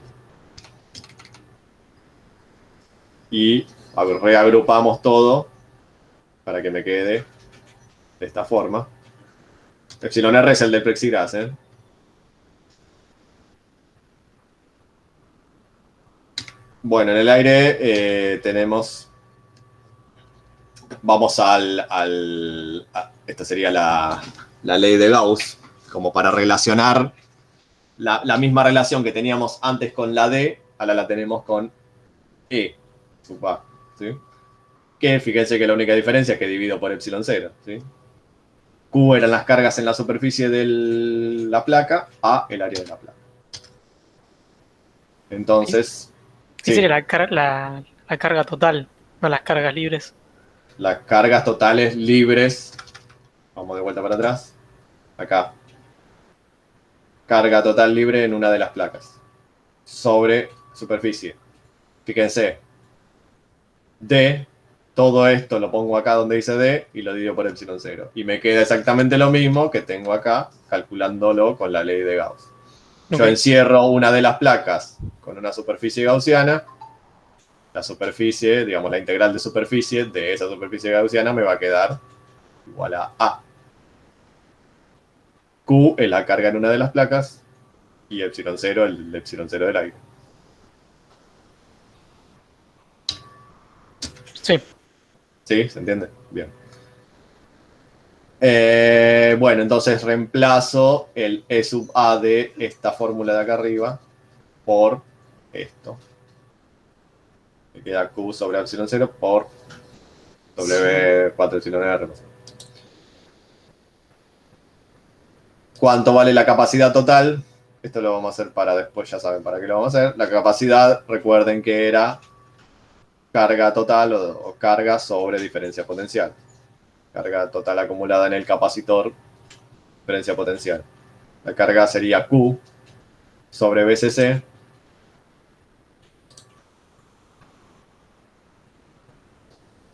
Y reagrupamos todo para que me quede de esta forma. Epsilon R es el del plexiglas, ¿eh? Bueno, en el aire tenemos... Vamos esta sería la ley de Gauss, como para relacionar la misma relación que teníamos antes con la D, ahora la tenemos con E sub A, ¿sí? Que fíjense que la única diferencia es que divido por epsilon 0, ¿sí? Q eran las cargas en la superficie de la placa, A el área de la placa. Entonces... ¿Qué sería la carga total, no las cargas libres? Las cargas totales libres, vamos de vuelta para atrás, acá, carga total libre en una de las placas, sobre superficie. Fíjense, D, todo esto lo pongo acá donde dice D y lo divido por epsilon 0. Y me queda exactamente lo mismo que tengo acá, calculándolo con la ley de Gauss. Yo encierro una de las placas con una superficie gaussiana. La superficie, digamos la integral de superficie de esa superficie gaussiana me va a quedar igual a A. Q es la carga en una de las placas y epsilon 0 el epsilon 0 del aire. Sí. ¿Sí? ¿Se entiende? Bien. Bueno, entonces reemplazo el E sub A de esta fórmula de acá arriba por esto. Me queda Q sobre epsilon 0 por W4 epsilon R. ¿Cuánto vale la capacidad total? Esto lo vamos a hacer para después, ya saben para qué lo vamos a hacer. La capacidad, recuerden que era carga total o carga sobre diferencia potencial. Carga total acumulada en el capacitor, diferencia potencial. La carga sería Q sobre BCC.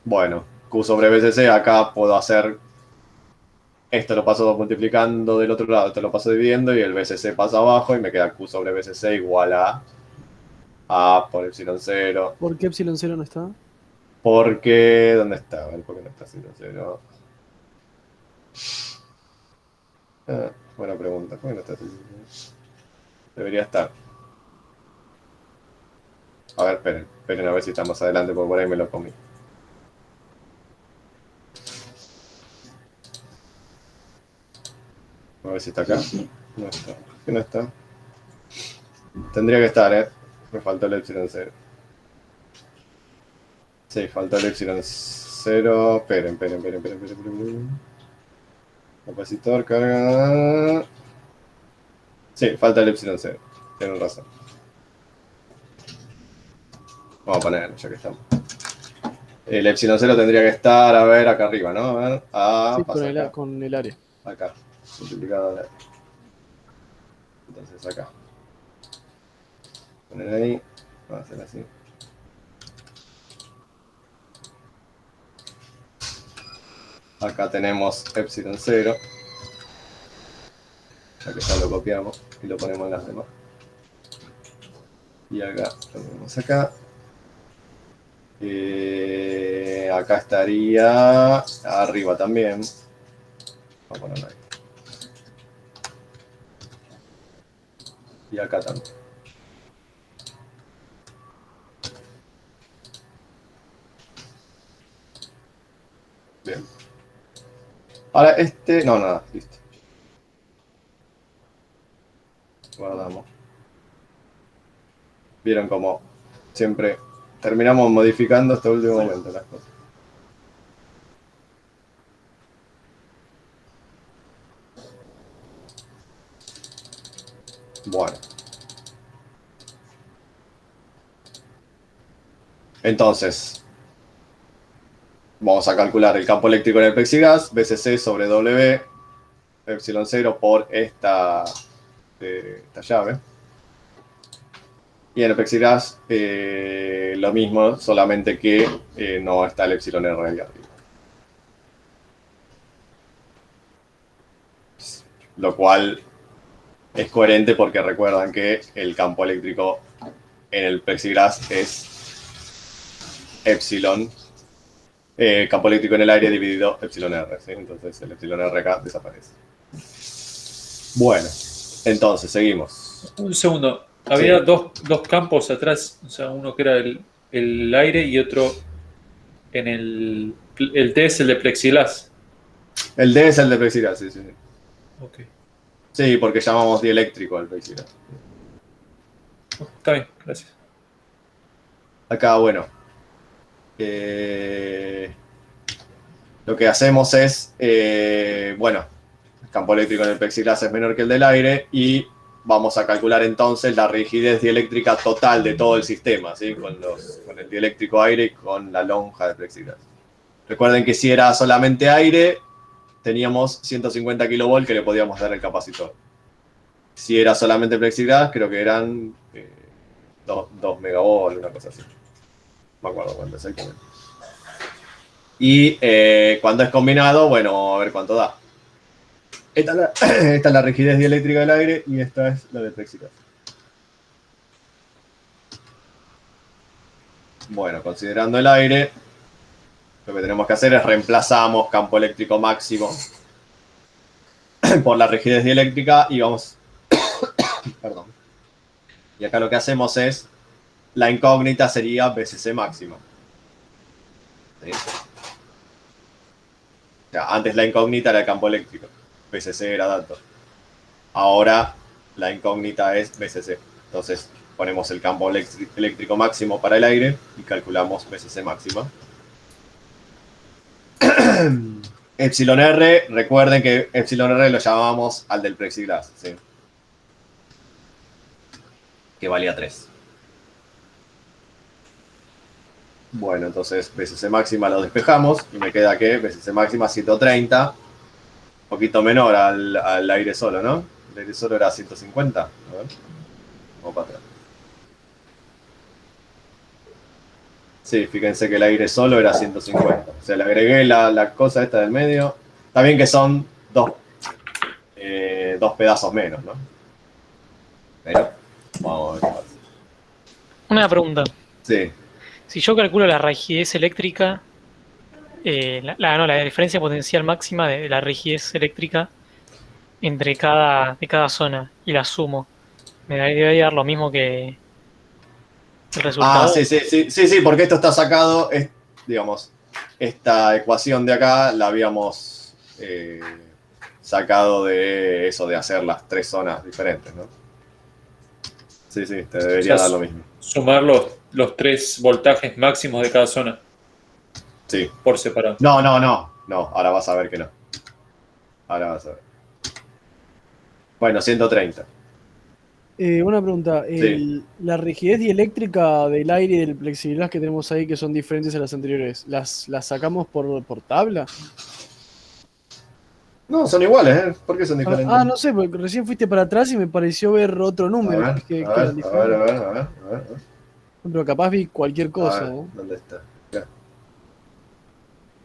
Bueno, Q sobre BCC, acá puedo hacer, esto lo paso multiplicando del otro lado, esto lo paso dividiendo y el BCC pasa abajo y me queda Q sobre BCC igual a A por epsilon 0. ¿Por qué epsilon 0 no está? Porque... ¿Dónde está? A ver, ¿por qué no está epsilon 0? Buena pregunta. ¿Por qué no está epsilon 0? Debería estar. A ver, esperen a ver si está más adelante, porque por ahí me lo comí. A ver si está acá. No está. ¿Por qué no está? Tendría que estar, Me faltó el epsilon 0. Sí, faltó el epsilon 0. Esperen. Capacitor, carga. Sí, falta el epsilon 0. Tienen razón. Vamos a ponerlo, ya que estamos. El epsilon 0 tendría que estar, a ver, acá arriba, ¿no? A ver. Sí, Pasa acá. con el área. Acá. Multiplicado al área. Entonces acá. Poner ahí. Vamos a hacer así. Acá tenemos epsilon 0. Ya que ya lo copiamos y lo ponemos en las demás. Y acá lo ponemos acá. Acá estaría arriba también. Vamos a ponerlo ahí. Y acá también. Bien. Ahora no, nada, listo. Guardamos. Vieron como siempre terminamos modificando hasta el último momento las cosas. Bueno. Entonces, vamos a calcular el campo eléctrico en el plexiglas, BCC sobre W, epsilon 0 por esta llave. Y en el plexiglas lo mismo, solamente que no está el epsilon R ahí arriba. Lo cual es coherente porque recuerdan que el campo eléctrico en el plexiglas es epsilon, campo eléctrico en el aire dividido epsilon R, ¿sí? Entonces el epsilon R acá desaparece. Bueno, entonces seguimos. Un segundo. Había dos campos atrás, o sea, uno que era el aire y otro en el D es el de plexiglas. El D es el de plexiglas, sí. Ok. Sí, porque llamamos dieléctrico al plexiglas. Está bien, gracias. Acá, bueno. Lo que hacemos es, bueno, el campo eléctrico en el plexiglas es menor que el del aire y vamos a calcular entonces la rigidez dieléctrica total de todo el sistema, ¿sí? Con el dieléctrico aire y con la lonja de plexiglas. Recuerden que si era solamente aire, teníamos 150 kV que le podíamos dar al capacitor. Si era solamente plexiglas, creo que eran 2 megavolt, una cosa así. No me acuerdo cuánto exactamente. Y cuando es combinado, bueno, a ver cuánto da. Esta es la rigidez dieléctrica del aire y esta es la de plexiglas. Bueno, considerando el aire, lo que tenemos que hacer es reemplazamos campo eléctrico máximo por la rigidez dieléctrica y vamos... Perdón. Y acá lo que hacemos es, la incógnita sería BCC máxima. ¿Sí? O sea, antes la incógnita era el campo eléctrico. BCC era dato. Ahora la incógnita es BCC. Entonces ponemos el campo eléctrico máximo para el aire y calculamos BCC máxima. Epsilon R, recuerden que epsilon R lo llamamos al del plexiglas, ¿sí? Que valía 3. Bueno, entonces BCC máxima lo despejamos y me queda que BCC máxima 130, un poquito menor al aire solo, ¿no? El aire solo era 150. A ver, vamos para atrás. Sí, fíjense que el aire solo era 150. O sea, le agregué la cosa esta del medio. Está bien que son dos pedazos menos, ¿no? Pero vamos a ver qué pasa. Una pregunta. Sí. Si yo calculo la rigidez eléctrica, no, la diferencia potencial máxima de la rigidez eléctrica de cada zona y la sumo, me debe dar lo mismo que el Ah, resultado. sí, porque esto está sacado, digamos, esta ecuación de acá la habíamos sacado de eso, de hacer las 3 zonas diferentes, ¿no? Sí, te debería dar lo mismo. Sumar los 3 voltajes máximos de cada zona. Sí. Por separado. No, ahora vas a ver que no. Ahora vas a ver. Bueno, 130. Una pregunta. Sí. La rigidez dieléctrica del aire y del plexiglas que tenemos ahí, que son diferentes a las anteriores, ¿las sacamos por tabla? No, son iguales, ¿eh? ¿Por qué son diferentes? No sé, porque recién fuiste para atrás y me pareció ver otro número. A ver. Pero capaz vi cualquier cosa. ¿Dónde está?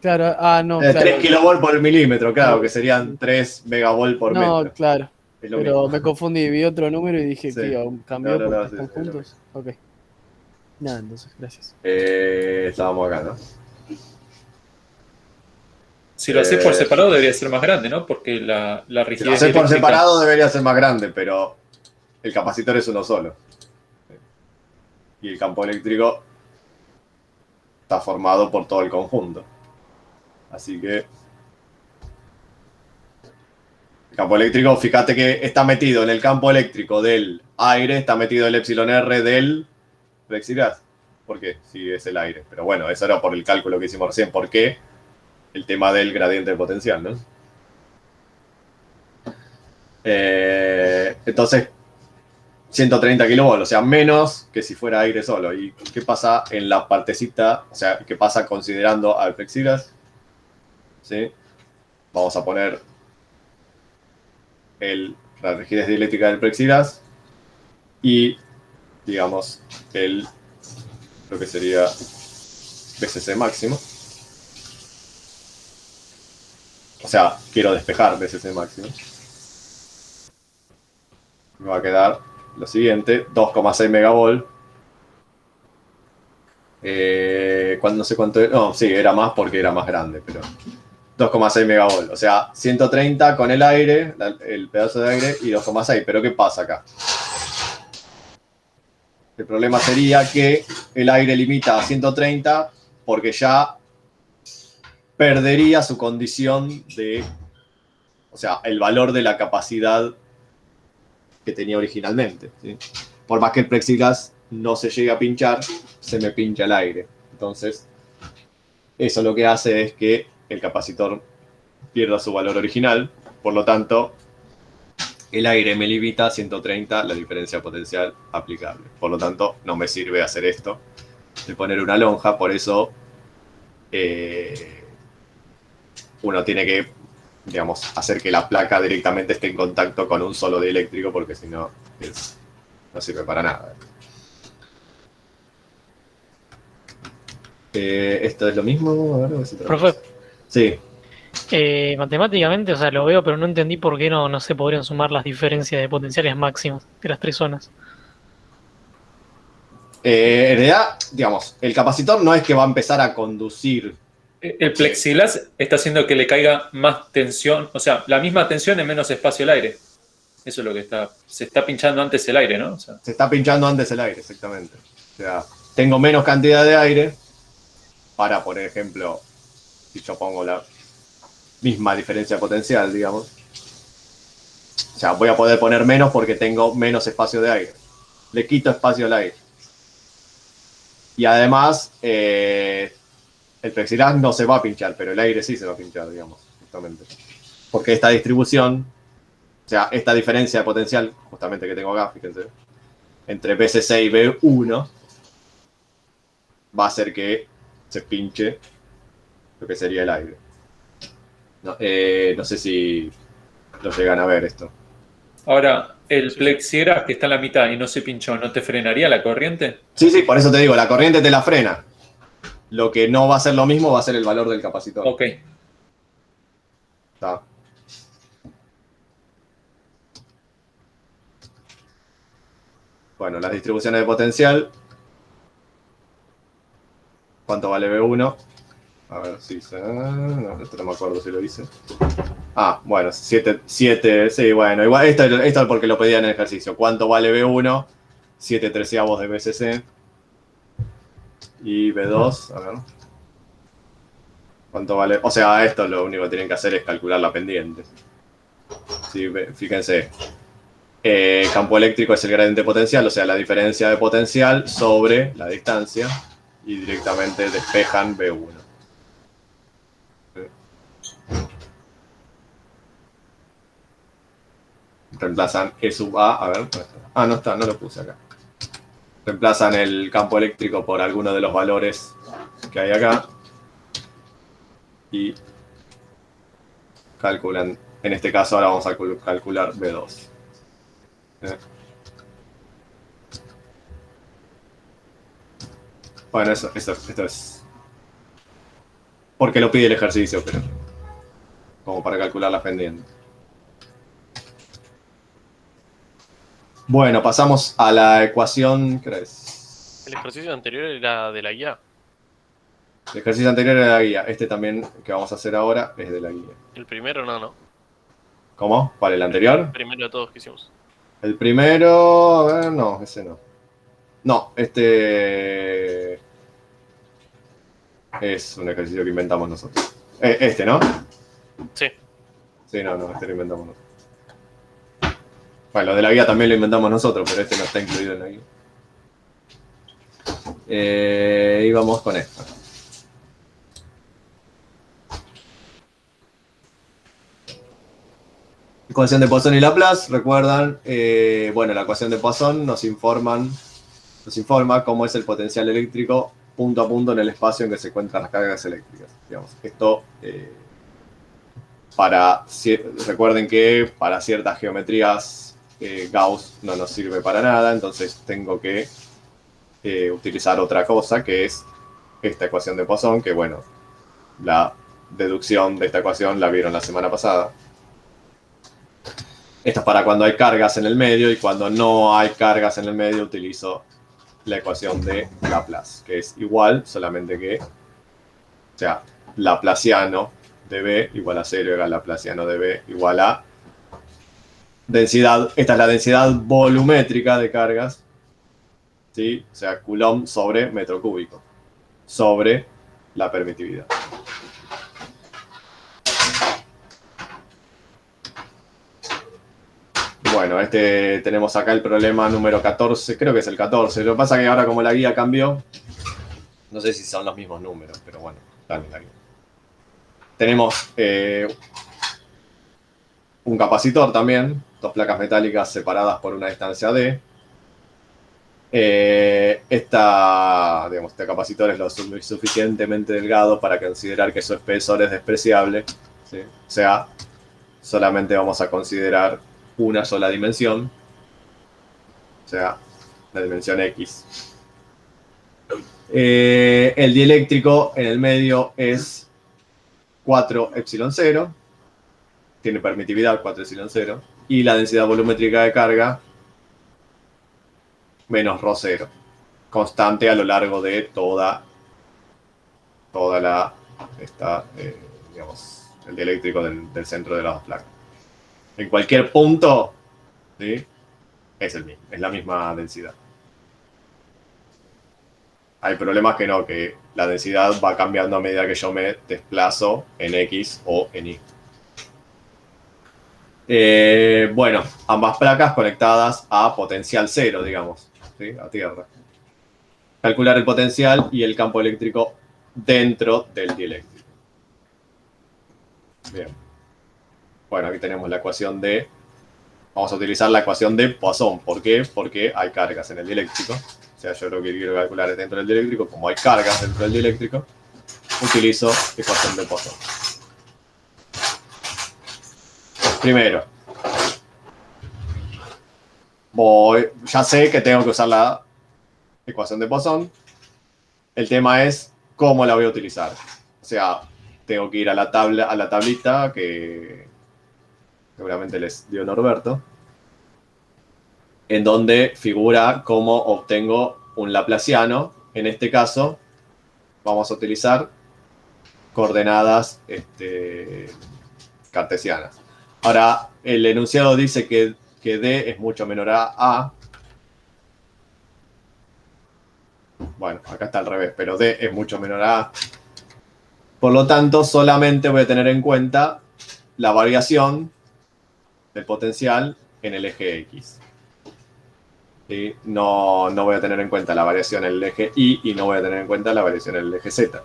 Claro, no, 3 kilovolt por milímetro, claro, que serían 3 megavolt por metro. No, claro. Es lo Pero mismo. me confundí, vi otro número y dije Sí. que cambió porque están sí, juntos. Ok. Nada, entonces, gracias. Estábamos acá, ¿no? Si lo haces por separado debería ser más grande, ¿no? Porque la rigidez Si lo haces por eléctrica- separado debería ser más grande, pero el capacitor es uno solo. Y el campo eléctrico está formado por todo el conjunto. Así que el campo eléctrico, fíjate que está metido en el campo eléctrico del aire, está metido el epsilon R del plexiglas. ¿Por qué? Sí, es el aire. Pero bueno, eso era por el cálculo que hicimos recién. ¿Por qué? El tema del gradiente de potencial, ¿no? Entonces, 130 kilovolts, o sea, menos que si fuera aire solo. ¿Y qué pasa en la partecita? O sea, ¿qué pasa considerando al plexiglas? ¿Sí? Vamos a poner la rigidez dieléctrica del plexiglas y, digamos, lo que sería BCC máximo. O sea, quiero despejar BCC máximo. Me va a quedar lo siguiente, 2,6 megavolt. No sé cuánto era. No, sí, era más porque era más grande, pero 2,6 megavolt. O sea, 130 con el aire, el pedazo de aire, y 2,6. Pero ¿qué pasa acá? El problema sería que el aire limita a 130 porque ya perdería su condición de, o sea, el valor de la capacidad que tenía originalmente, ¿sí? Por más que el plexiglas no se llegue a pinchar, se me pincha el aire. Entonces, eso lo que hace es que el capacitor pierda su valor original, por lo tanto, el aire me limita a 130 la diferencia potencial aplicable. Por lo tanto, no me sirve hacer esto de poner una lonja, por eso uno tiene que, digamos, hacer que la placa directamente esté en contacto con un solo dieléctrico, porque si no, no sirve para nada. ¿Esto es lo mismo? A ver, Profe. Sí. Matemáticamente, o sea, lo veo, pero no entendí por qué no se podrían sumar las diferencias de potenciales máximas de las 3 zonas. En realidad, digamos, el capacitor no es que va a empezar a conducir. El plexiglas está haciendo que le caiga más tensión, o sea, la misma tensión en menos espacio al aire. Eso es lo que se está pinchando antes el aire, ¿no? O sea, Se está pinchando antes el aire, exactamente. O sea, tengo menos cantidad de aire para, por ejemplo, si yo pongo la misma diferencia potencial, digamos. O sea, voy a poder poner menos porque tengo menos espacio de aire. Le quito espacio al aire. Y además, el plexiglas no se va a pinchar, pero el aire sí se va a pinchar, digamos, justamente. Porque esta distribución, o sea, esta diferencia de potencial, justamente que tengo acá, fíjense, entre BCC y B1, va a hacer que se pinche lo que sería el aire. No sé si lo llegan a ver esto. ahora, el plexiglas que está en la mitad y no se pinchó, ¿no te frenaría la corriente? Sí, por eso te digo, la corriente te la frena. Lo que no va a ser lo mismo va a ser el valor del capacitor. Ok. ¿Está? Bueno, las distribuciones de potencial ¿Cuánto vale B1? A ver si no, esto no me acuerdo si lo hice. Ah, bueno, 7, sí, bueno, igual esto es porque lo pedía en el ejercicio. ¿Cuánto vale B1? 7/13 de BCC. Y B2, a ver. ¿Cuánto vale? O sea, esto lo único que tienen que hacer es calcular la pendiente. Sí, fíjense. Campo eléctrico es el gradiente potencial, o sea, la diferencia de potencial sobre la distancia. Y directamente despejan B1. Reemplazan E sub A, a ver. Ah, no está, no lo puse acá. Reemplazan el campo eléctrico por alguno de los valores que hay acá. Y calculan, en este caso ahora vamos a calcular B2. Bueno, esto es porque lo pide el ejercicio, pero como para calcular la pendiente. Bueno, pasamos a la ecuación, ¿qué es? El ejercicio anterior era de la guía. El ejercicio anterior era de la guía. Este también que vamos a hacer ahora es de la guía. El primero no. ¿Cómo? ¿Para el anterior? El primero de todos que hicimos. El primero, a ver, no, ese no. No, este es un ejercicio que inventamos nosotros. Este, ¿no? Sí. Sí, no, este lo inventamos nosotros. Bueno, lo de la guía también lo inventamos nosotros, pero este no está incluido en la guía. Y vamos con esto. Ecuación de Poisson y Laplace, recuerdan. Bueno, la ecuación de Poisson nos informa cómo es el potencial eléctrico punto a punto en el espacio en que se encuentran las cargas eléctricas. Digamos, esto, recuerden que para ciertas geometrías Gauss no nos sirve para nada, entonces tengo que utilizar otra cosa, que es esta ecuación de Poisson, que bueno, la deducción de esta ecuación la vieron la semana pasada. Esto es para cuando hay cargas en el medio, y cuando no hay cargas en el medio utilizo la ecuación de Laplace, que es igual, solamente que, o sea, laplaciano de B igual a 0, y laplaciano de B igual a densidad. Esta es la densidad volumétrica de cargas, ¿sí? O sea, Coulomb sobre metro cúbico, sobre la permitividad. Bueno, tenemos acá el problema número 14, creo que es el 14. Lo que pasa es que ahora como la guía cambió, no sé si son los mismos números, pero bueno, están en la guía. Tenemos un capacitor también, dos placas metálicas separadas por una distancia D. Este capacitor es lo suficientemente delgado para considerar que su espesor es despreciable, ¿sí? O sea, solamente vamos a considerar una sola dimensión, o sea, la dimensión X. El dieléctrico en el medio es 4 epsilon 0, tiene permitividad 4 epsilon 0, y la densidad volumétrica de carga menos ρ 0, constante a lo largo de toda la, el dieléctrico del centro de las dos placas. En cualquier punto, ¿sí? Es el mismo, es la misma densidad. Hay problemas que no, que la densidad va cambiando a medida que yo me desplazo en X o en Y. Bueno, ambas placas conectadas a potencial cero, digamos, ¿sí? A tierra. Calcular el potencial y el campo eléctrico dentro del dieléctrico. Bien. Bueno, aquí tenemos la ecuación de... Vamos a utilizar la ecuación de Poisson. ¿Por qué? Porque hay cargas en el dieléctrico. O sea, yo lo que quiero calcular es dentro del dieléctrico. Como hay cargas dentro del dieléctrico, utilizo ecuación de Poisson. Primero, ya sé que tengo que usar la ecuación de Poisson. El tema es cómo la voy a utilizar. O sea, tengo que ir a la tablita que seguramente les dio Norberto, en donde figura cómo obtengo un laplaciano. En este caso, vamos a utilizar coordenadas cartesianas. Ahora, el enunciado dice que D es mucho menor a A. Bueno, acá está al revés, pero D es mucho menor a A. Por lo tanto, solamente voy a tener en cuenta la variación del potencial en el eje X. ¿Sí? No voy a tener en cuenta la variación en el eje Y y no voy a tener en cuenta la variación en el eje Z.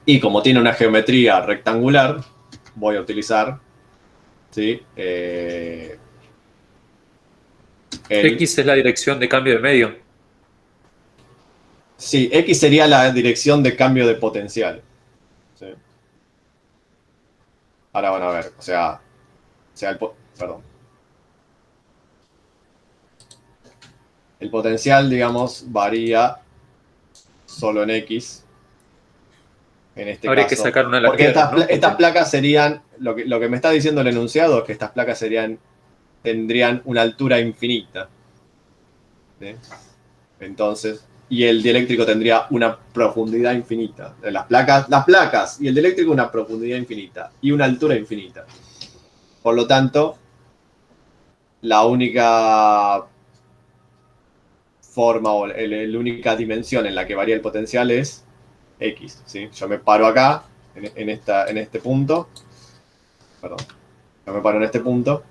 Y como tiene una geometría rectangular, voy a utilizar, ¿sí? X es la dirección de cambio de medio. Sí, X sería la dirección de cambio de potencial. ¿Sí? Ahora van a ver, o sea perdón. El potencial, digamos, varía solo en X. En este Habría caso. que sacar una de las Porque piedras, ¿no? estas placas serían, lo que me está diciendo el enunciado es que estas placas tendrían una altura infinita. ¿Sí? Entonces, y el dieléctrico tendría una profundidad infinita. Las placas y el dieléctrico una profundidad infinita y una altura infinita. Por lo tanto, la única forma o la única dimensión en la que varía el potencial es X. ¿Sí? Yo me paro acá, en este punto. Perdón. Yo me paro en este punto.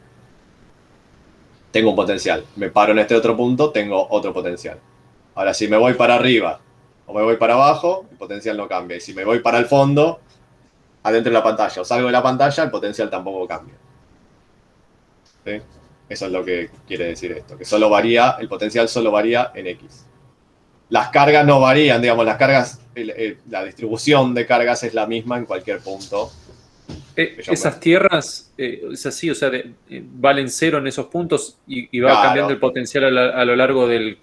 Tengo un potencial. Me paro en este otro punto, tengo otro potencial. Ahora, si me voy para arriba o me voy para abajo, el potencial no cambia. Y si me voy para el fondo, adentro de la pantalla, o salgo de la pantalla, el potencial tampoco cambia. ¿Sí? Eso es lo que quiere decir esto, que el potencial solo varía en X. Las cargas no varían, digamos, las cargas, la distribución de cargas es la misma en cualquier punto. Esas tierras, es así, o sea, valen 0 en esos puntos y va Claro. cambiando el potencial a lo largo del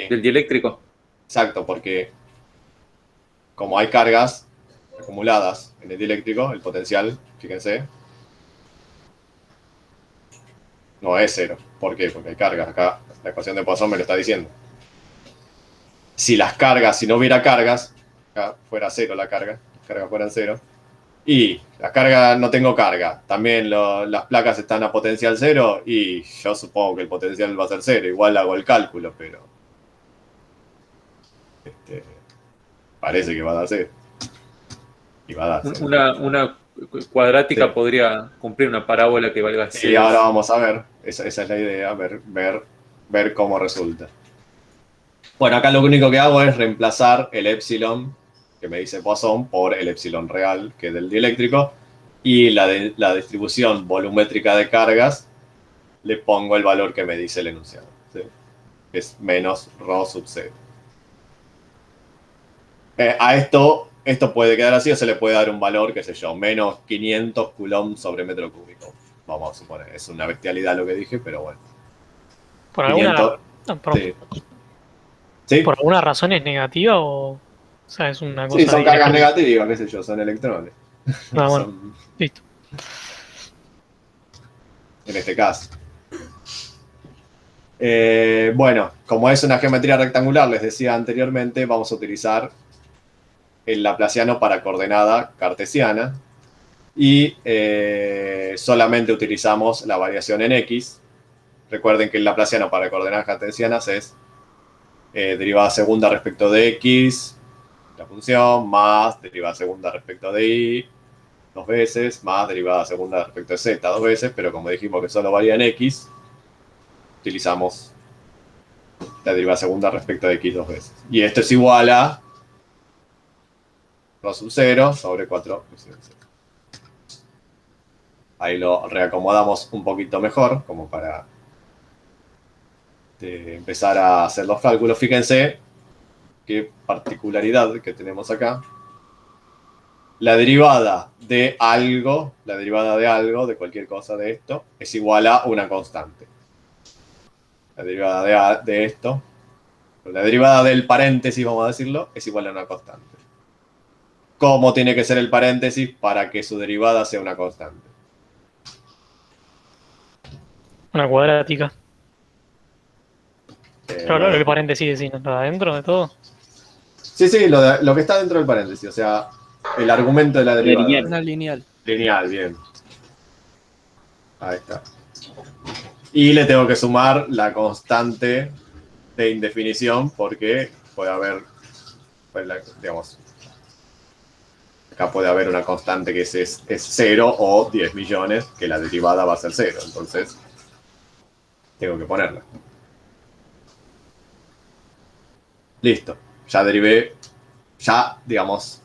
dieléctrico. Exacto, porque como hay cargas acumuladas en el dieléctrico, el potencial, fíjense, no es 0. ¿Por qué? Porque hay cargas. Acá la ecuación de Poisson me lo está diciendo. Si no hubiera cargas, acá fuera 0 las cargas fueran 0, y las cargas, no tengo carga, también las placas están a potencial 0, y yo supongo que el potencial va a ser 0, igual hago el cálculo, pero parece que va a dar 0. Y va a dar 0. Una cuadrática podría cumplir una parábola que valga 0. Sí, ahora vamos a ver, esa es la idea, ver cómo resulta. Bueno, acá lo único que hago es reemplazar el epsilon que me dice Poisson por el epsilon real, que es del dieléctrico, y la distribución volumétrica de cargas le pongo el valor que me dice el enunciado, ¿sí? Que es menos ρ sub 0. A esto puede quedar así o se le puede dar un valor, qué sé yo, menos 500 coulomb sobre metro cúbico. Vamos a suponer, es una bestialidad lo que dije, pero bueno. ¿Por 500, ¿Sí? ¿Por alguna razón es negativa o sea, es una cosa? Sí, son cargas negativas, qué sé yo, son electrones. Bueno, listo. En este caso. Bueno, como es una geometría rectangular, les decía anteriormente, vamos a utilizar el laplaciano para coordenada cartesiana y solamente utilizamos la variación en X. Recuerden que el laplaciano para coordenadas cartesianas es derivada segunda respecto de X, la función, más derivada segunda respecto de Y, 2 veces, más derivada segunda respecto de Z, 2 veces, pero como dijimos que solo varía en X, utilizamos la derivada segunda respecto de X 2 veces. Y esto es igual a ρ sub 0 sobre 4 epsilon 0. Ahí lo reacomodamos un poquito mejor, como para empezar a hacer los cálculos. Fíjense qué particularidad que tenemos acá. La derivada de algo, de cualquier cosa de esto, es igual a una constante. La derivada de esto, la derivada del paréntesis, vamos a decirlo, es igual a una constante. ¿Cómo tiene que ser el paréntesis para que su derivada sea una constante? Una cuadrática. Claro, el paréntesis, ¿no? ¿Adentro de todo? Sí, lo que está dentro del paréntesis, o sea, el argumento de la derivada. lineal. Una lineal. Lineal, bien. Ahí está. Y le tengo que sumar la constante de indefinición porque puede haber, pues, digamos, acá puede haber una constante que es 0 o 10 millones, que la derivada va a ser 0. Entonces, tengo que ponerla. Listo. Ya derivé, ya, digamos,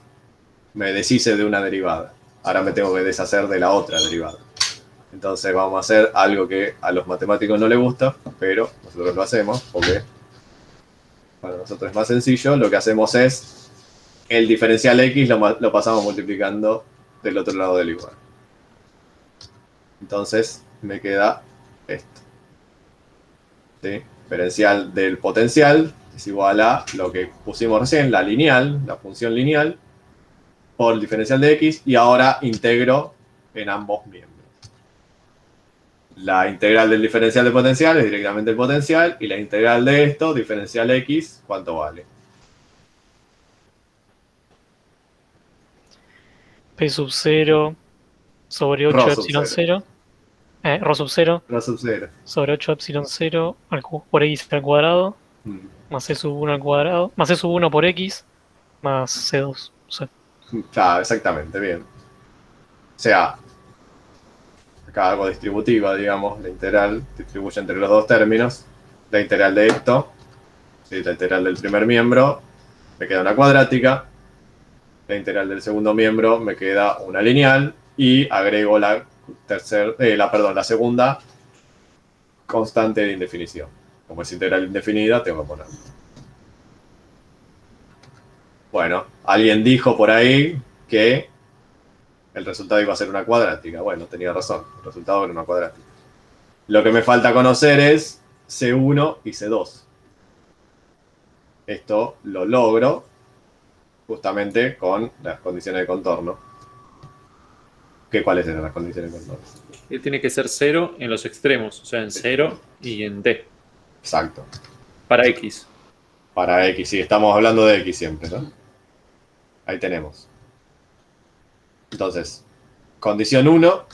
me deshice de una derivada. Ahora me tengo que deshacer de la otra derivada. Entonces vamos a hacer algo que a los matemáticos no les gusta, pero nosotros lo hacemos porque para nosotros es más sencillo. Lo que hacemos es el diferencial x lo pasamos multiplicando del otro lado del igual. Entonces me queda esto. ¿Sí? Diferencial del potencial es igual a lo que pusimos recién, la lineal, la función lineal, por el diferencial de x, y ahora integro en ambos miembros. La integral del diferencial de potencial es directamente el potencial, y la integral de esto, diferencial x, ¿cuánto vale? P sub 0 sobre 8 Rho sub epsilon 0. 0. Rho sub 0 Rho sub 0. sobre 8 epsilon 0 por x al cuadrado, más C sub 1 al cuadrado, más C sub 1 por x, más C2. O sea, Claro, exactamente, bien. O sea, acá algo distributiva, digamos, la integral distribuye entre los dos términos. La integral de esto, ¿sí? La integral del primer miembro, me queda una cuadrática. La integral del segundo miembro me queda una lineal. Y agrego la segunda constante de indefinición. Como es integral indefinida, tengo que poner. Bueno, alguien dijo por ahí que el resultado iba a ser una cuadrática. Bueno, tenía razón. El resultado era una cuadrática. Lo que me falta conocer es C1 y C2. Esto lo logro justamente con las condiciones de contorno. ¿Cuáles eran las condiciones de contorno? Tiene que ser 0 en los extremos, o sea, en 0 y en D. Exacto. Para X. Para X, sí, estamos hablando de X siempre, ¿no? Ahí tenemos. Entonces, condición 1,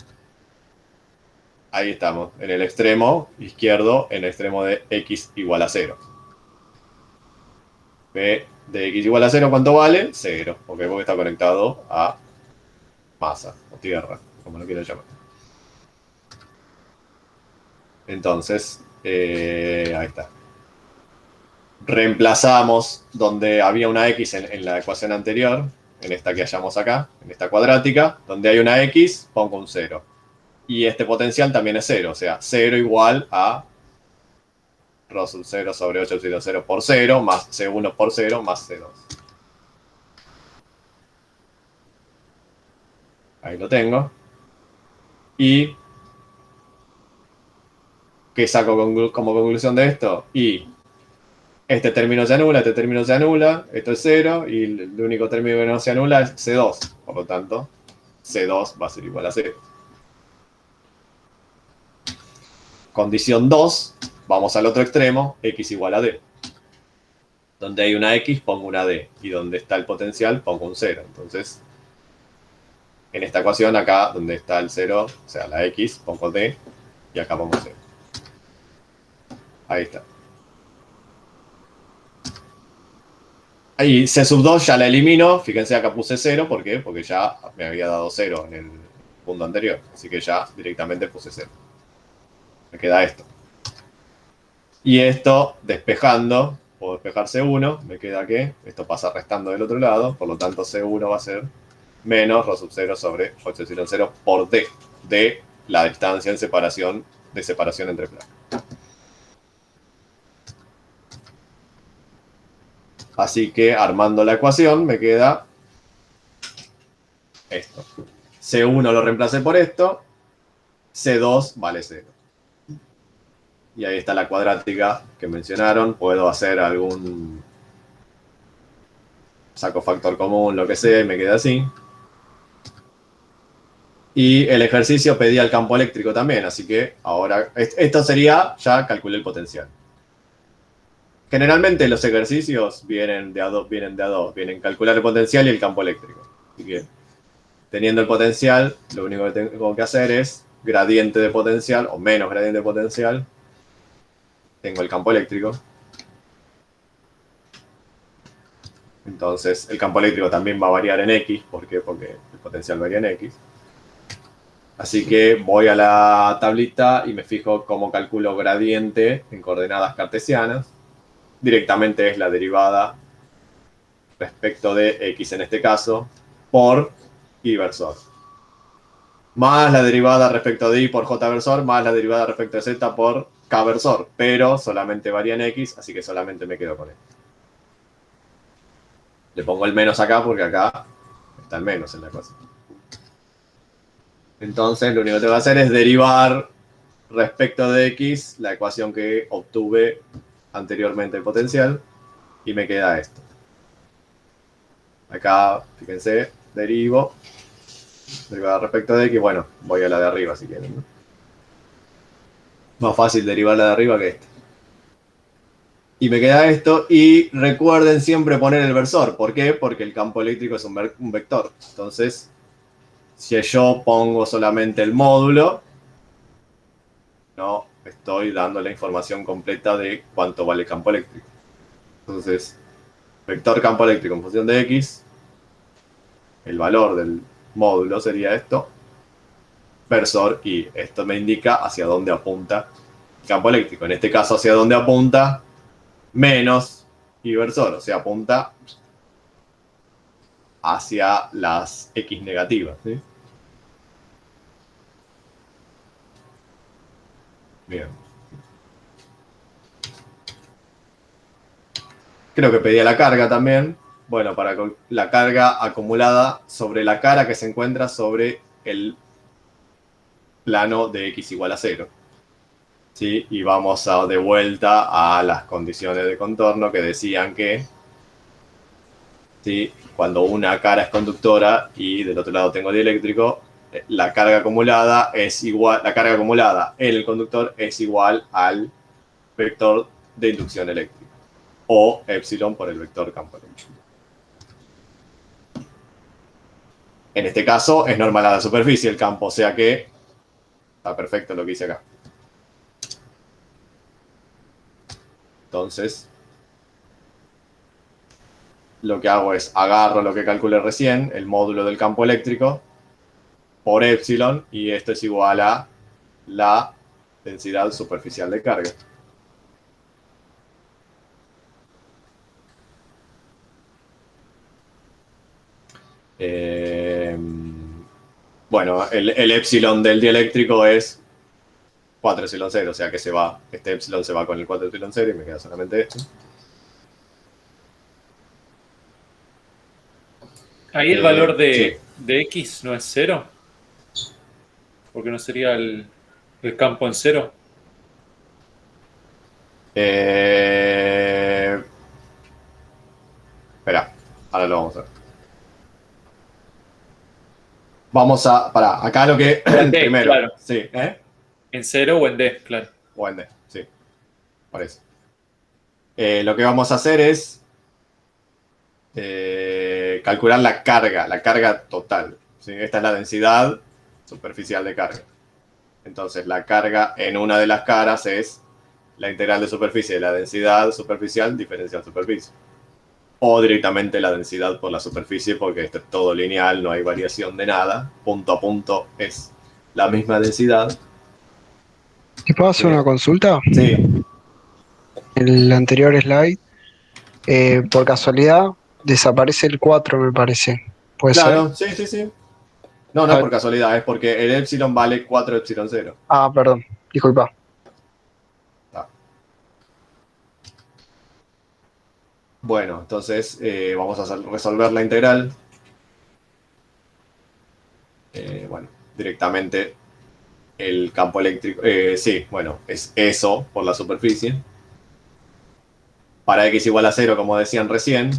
ahí estamos, en el extremo izquierdo, en el extremo de X igual a 0. P de X igual a 0, ¿cuánto vale? 0, porque está conectado a masa, o tierra, como lo quieran llamar. Entonces, ahí está. Reemplazamos donde había una X en la ecuación anterior, en esta que hallamos acá, en esta cuadrática, donde hay una X, pongo un 0. Y este potencial también es 0, o sea, 0 igual a Rho sub 0 sobre 8 epsilon 0 por 0, más C1 por 0, más C2. Ahí lo tengo. Y ¿qué saco como conclusión de esto? Y este término se anula, este término se anula, esto es 0, y el único término que no se anula es C2. Por lo tanto, C2 va a ser igual a 0. Condición 2, vamos al otro extremo, X igual a D. Donde hay una X, pongo una D. Y donde está el potencial, pongo un 0. Entonces, en esta ecuación, acá donde está el 0, o sea, la X, pongo D, y acá pongo 0. Ahí está. Ahí C sub 2 ya la elimino. Fíjense, acá puse 0. ¿Por qué? Porque ya me había dado 0 en el punto anterior. Así que ya directamente puse 0. Me queda esto. Y esto, despejando, puedo despejar C1. Me queda que esto pasa restando del otro lado. Por lo tanto, C1 va a ser menos Rho sub 0 sobre 8 epsilon 0 por D. De la distancia de separación entre placas. Así que armando la ecuación me queda esto. C1 lo reemplacé por esto. C2 vale 0. Y ahí está la cuadrática que mencionaron. Puedo hacer algún... saco factor común, lo que sea, y me queda así. Y el ejercicio pedía el campo eléctrico también. Así que ahora... esto sería... ya calculé el potencial. Generalmente los ejercicios vienen de a dos, vienen calcular el potencial y el campo eléctrico. Así que, teniendo el potencial, lo único que tengo que hacer es gradiente de potencial, o menos gradiente de potencial. Tengo el campo eléctrico. Entonces, el campo eléctrico también va a variar en X. ¿Por qué? Porque el potencial varía en X. Así que voy a la tablita y me fijo cómo calculo gradiente en coordenadas cartesianas. Directamente es la derivada respecto de X en este caso por Y versor. Más la derivada respecto de Y por J versor, más la derivada respecto de Z por K versor. Pero solamente varía en X, así que solamente me quedo con esto. Le pongo el menos acá porque acá está el menos en la cosa. Entonces lo único que tengo que hacer es derivar respecto de X la ecuación que obtuve anteriormente el potencial y me queda esto. Acá, fíjense, derivo. Derivada respecto de X, bueno, voy a la de arriba si quieren, ¿no? Más fácil derivar la de arriba que esta. Y me queda esto, y recuerden siempre poner el versor. ¿Por qué? Porque el campo eléctrico es un vector. Entonces, si yo pongo solamente el módulo, no estoy dando la información completa de cuánto vale el campo eléctrico. Entonces, vector campo eléctrico en función de X, el valor del módulo sería esto, versor, y esto me indica hacia dónde apunta el campo eléctrico. En este caso, hacia dónde apunta menos y versor, o sea, apunta hacia las X negativas, ¿sí? Bien. Creo que pedía la carga también. Bueno, para la carga acumulada sobre la cara que se encuentra sobre el plano de X igual a 0. ¿Sí? Y vamos de vuelta a las condiciones de contorno que decían que, ¿sí?, cuando una cara es conductora y del otro lado tengo dieléctrico, la carga acumulada es igual, la carga acumulada en el conductor es igual al vector de inducción eléctrica, o epsilon por el vector campo eléctrico. En este caso es normal a la superficie el campo, o sea que está perfecto lo que hice acá. Entonces, lo que hago es agarro lo que calculé recién, el módulo del campo eléctrico, por epsilon, y esto es igual a la densidad superficial de carga. Bueno, el epsilon del dieléctrico es 4 epsilon 0, o sea que se va, este epsilon se va con el 4 epsilon 0 y me queda solamente esto. Ahí el valor sí. de X no es 0, porque no sería el campo en 0. Espera, ahora lo vamos a ver. Vamos a, para acá lo que En D, primero, claro. Sí, En 0 o en D, claro. O en D, sí, por eso. Lo que vamos a hacer es calcular la carga total, ¿sí? Esta es la densidad superficial de carga. Entonces la carga en una de las caras es la integral de superficie de la densidad superficial diferencial superficie. O directamente la densidad por la superficie, porque esto es todo lineal, no hay variación de nada. Punto a punto es la misma densidad. ¿Te puedo hacer una consulta? Sí. En el anterior slide, por casualidad, desaparece el 4, me parece. ¿Puede Claro, ser? sí. No es por casualidad, es porque el epsilon vale 4 epsilon 0. Ah, perdón, disculpa. Bueno, entonces vamos a resolver la integral. Bueno, directamente el campo eléctrico, sí, bueno, es eso por la superficie. Para X igual a 0, como decían recién,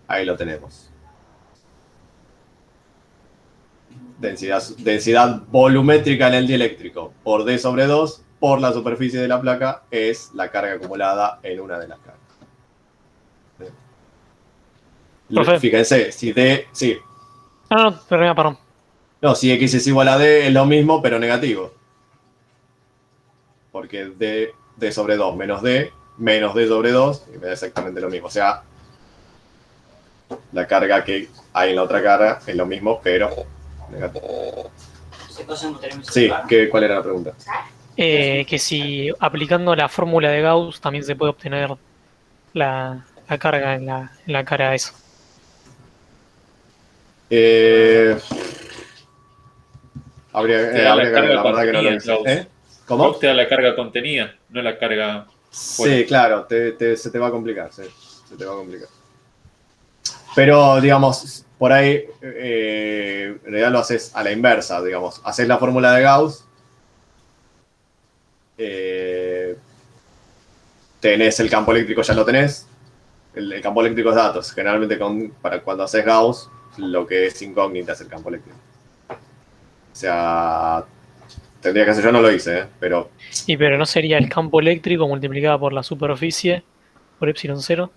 ahí lo tenemos. Densidad volumétrica en el dieléctrico por D sobre 2 por la superficie de la placa es la carga acumulada en una de las cargas. Profe. Fíjense, si D, sí. No, perdón. No, si X es igual a D es lo mismo, pero negativo. Porque D sobre 2 menos D sobre 2 y me da exactamente lo mismo. O sea, la carga que hay en la otra carga es lo mismo, pero negativo. Sí, ¿cuál era la pregunta? Que si aplicando la fórmula de Gauss también se puede obtener la carga en la cara de eso. Habría Te da que ver, la verdad que no lo contenida, hice. Gauss. ¿Cómo? Gauss te da la carga contenida, no la carga fuera. Sí, claro, se te va a complicar, sí, se te va a complicar. Pero, digamos, por ahí, en realidad lo haces a la inversa, digamos. Haces la fórmula de Gauss, tenés el campo eléctrico, ya lo tenés. El campo eléctrico es datos. Generalmente para cuando haces Gauss, lo que es incógnita es el campo eléctrico. O sea, tendría que hacer, yo no lo hice, pero... Pero no sería el campo eléctrico multiplicado por la superficie por epsilon 0.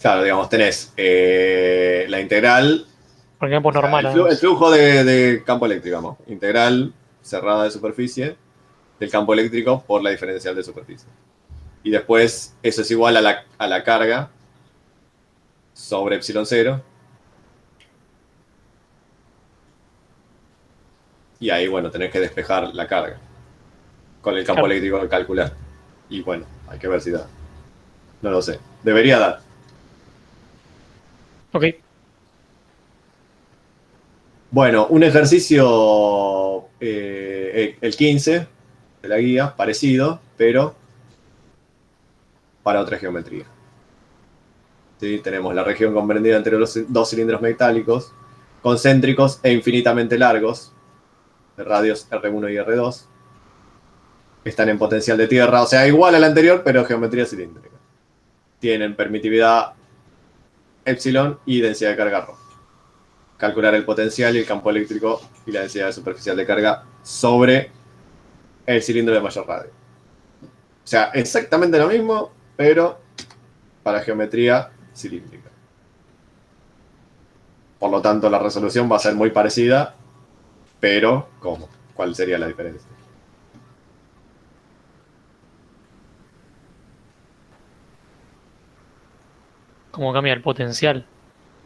Claro, digamos, tenés la integral... Por campo normal. El flujo de campo eléctrico, digamos. Integral cerrada de superficie del campo eléctrico por la diferencial de superficie. Y después eso es igual a la carga sobre epsilon 0. Y ahí, bueno, tenés que despejar la carga con el campo eléctrico que calcular. Y bueno, hay que ver si da. No lo sé. Debería dar. Ok. Bueno, un ejercicio, el 15 de la guía, parecido, pero para otra geometría. ¿Sí? Tenemos la región comprendida entre los dos cilindros metálicos, concéntricos e infinitamente largos, de radios R1 y R2. Están en potencial de tierra, o sea, igual a la anterior, pero geometría cilíndrica. Tienen permitividad epsilon y densidad de carga ρ. Calcular el potencial y el campo eléctrico y la densidad superficial de carga sobre el cilindro de mayor radio. O sea, exactamente lo mismo, pero para geometría cilíndrica. Por lo tanto, la resolución va a ser muy parecida, pero ¿cómo? ¿Cuál sería la diferencia? ¿Cómo cambia el potencial?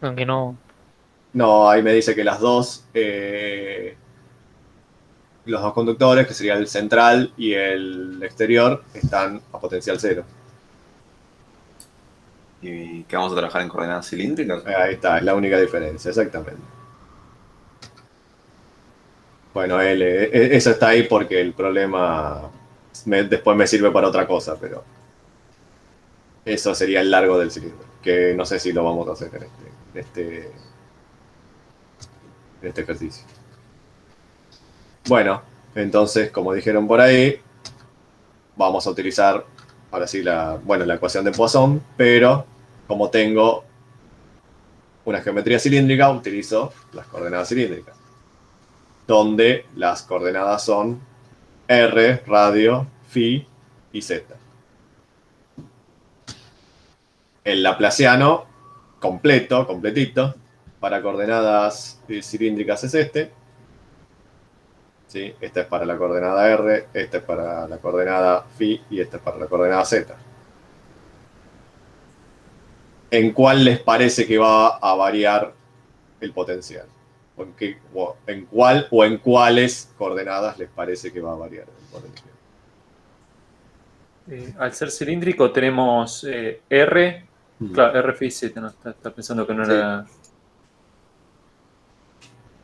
Aunque no... No, ahí me dice que los dos conductores, que sería el central y el exterior, están a potencial 0. ¿Y qué vamos a trabajar en coordenadas cilíndricas? Ahí está, es la única diferencia, exactamente. Bueno, eso está ahí porque el problema después me sirve para otra cosa, pero eso sería el largo del cilindro, que no sé si lo vamos a hacer en este ejercicio. Bueno, entonces, como dijeron por ahí, vamos a utilizar, ahora sí, la ecuación de Poisson, pero como tengo una geometría cilíndrica, utilizo las coordenadas cilíndricas, donde las coordenadas son R, radio, phi y z. El laplaciano completito, para coordenadas cilíndricas es este. ¿Sí? Esta es para la coordenada R, esta es para la coordenada phi y esta es para la coordenada z. ¿En cuál les parece que va a variar el potencial? ¿En cuál o en cuáles coordenadas les parece que va a variar el potencial? Al ser cilíndrico tenemos R, claro, R phi z, no, está pensando que no era...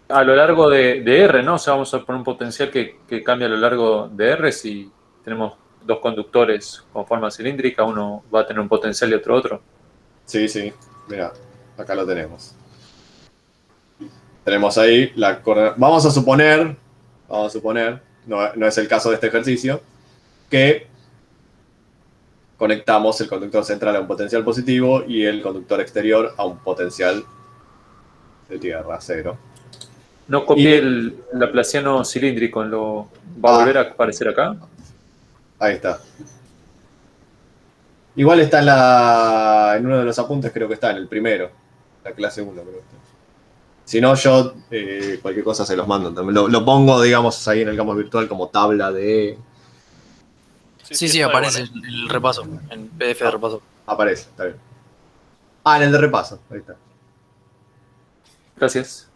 A lo largo de R, ¿no? O sea, vamos a poner un potencial que cambia a lo largo de R. Si tenemos dos conductores con forma cilíndrica, uno va a tener un potencial y otro. Sí, mira, acá lo tenemos. Tenemos ahí la coordenada. Vamos a suponer, no es el caso de este ejercicio, que conectamos el conductor central a un potencial positivo y el conductor exterior a un potencial de tierra, 0. No copié el laplaciano cilíndrico, ¿lo va a volver a aparecer acá? Ahí está. Igual está en uno de los apuntes, creo que está, en el primero. La clase 1, creo que está. Si no, yo cualquier cosa se los mando también. Lo pongo, digamos, ahí en el campo virtual como tabla de... Sí, aparece el repaso, en PDF de repaso. Aparece, está bien. Ah, en el de repaso, ahí está. Gracias.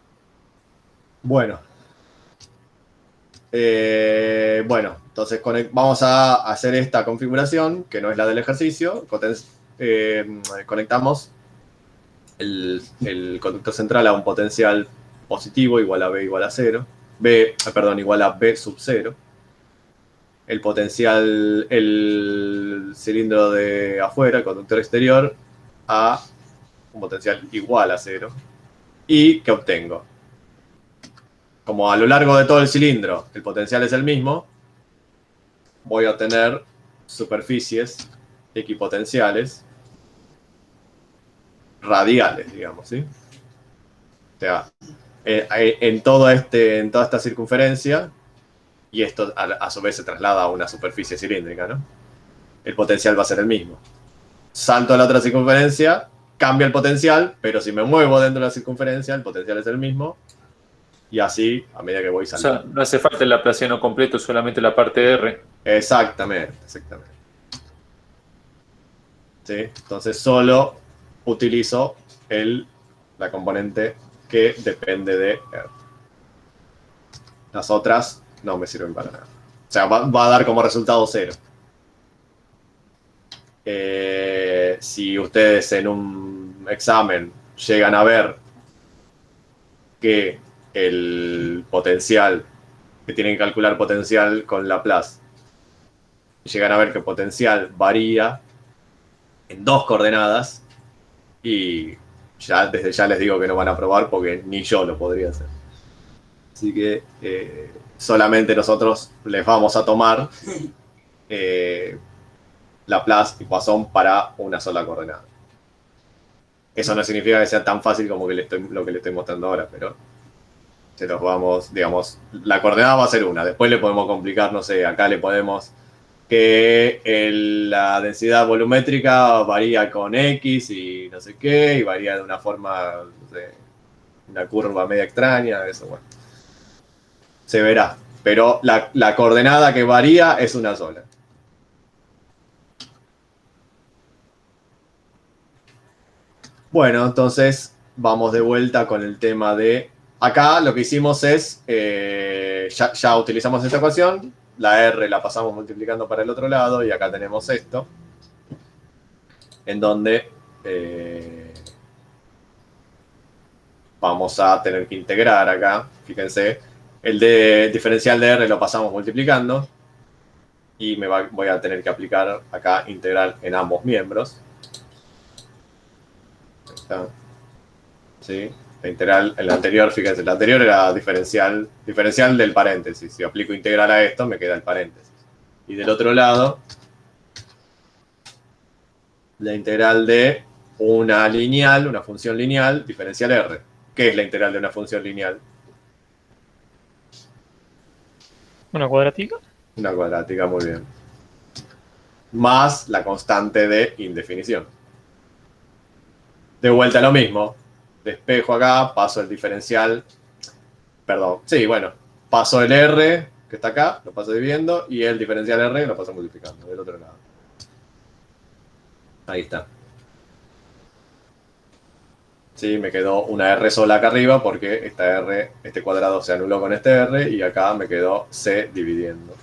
Bueno. Bueno, entonces vamos a hacer esta configuración, que no es la del ejercicio. Conectamos el conductor central a un potencial positivo igual a B igual a 0. Igual a B sub 0. El potencial, el cilindro de afuera, el conductor exterior, a un potencial igual a 0. ¿Y qué obtengo? Como a lo largo de todo el cilindro el potencial es el mismo, voy a obtener superficies equipotenciales radiales, digamos, ¿sí? O sea, en toda esta circunferencia, y esto a su vez se traslada a una superficie cilíndrica, ¿no? El potencial va a ser el mismo. Salto a la otra circunferencia, cambia el potencial, pero si me muevo dentro de la circunferencia, el potencial es el mismo. Y así, a medida que voy saltando. O sea, no hace falta el laplaciano completo, solamente la parte de R. Exactamente. ¿Sí? Entonces solo utilizo la componente que depende de R. Las otras no me sirven para nada. O sea, va a dar como resultado 0. Si ustedes en un examen llegan a ver que el potencial, que tienen que calcular potencial con Laplace, llegan a ver que potencial varía en 2 coordenadas, y desde ya les digo que no van a probar porque ni yo lo podría hacer. Así que solamente nosotros les vamos a tomar Laplace y Poisson para una sola coordenada. Eso no significa que sea tan fácil como lo que le estoy mostrando ahora, pero se los vamos, digamos, la coordenada va a ser una. Después le podemos complicar, no sé, acá le podemos que la densidad volumétrica varía con X y no sé qué, y varía de una forma, no sé, una curva media extraña, eso, bueno. Se verá, pero la coordenada que varía es una sola. Bueno, entonces vamos de vuelta con el tema de... Acá lo que hicimos es, ya utilizamos esta ecuación, la R la pasamos multiplicando para el otro lado, y acá tenemos esto, en donde vamos a tener que integrar acá, fíjense, el diferencial de R lo pasamos multiplicando, y voy a tener que aplicar acá integral en ambos miembros. Ahí está. ¿Sí? La integral, el anterior, fíjense, el anterior era diferencial del paréntesis. Si aplico integral a esto, me queda el paréntesis. Y del otro lado, la integral de una función lineal, diferencial R. ¿Qué es la integral de una función lineal? ¿Una cuadrática? Una cuadrática, muy bien. Más la constante de indefinición. De vuelta lo mismo. Despejo acá, paso el diferencial. Perdón, sí, bueno. Paso el R, que está acá, lo paso dividiendo, y el diferencial R lo paso multiplicando del otro lado. Ahí está. Sí, me quedó una R sola acá arriba porque esta R, este cuadrado se anuló con este R, y acá me quedó C dividiendo.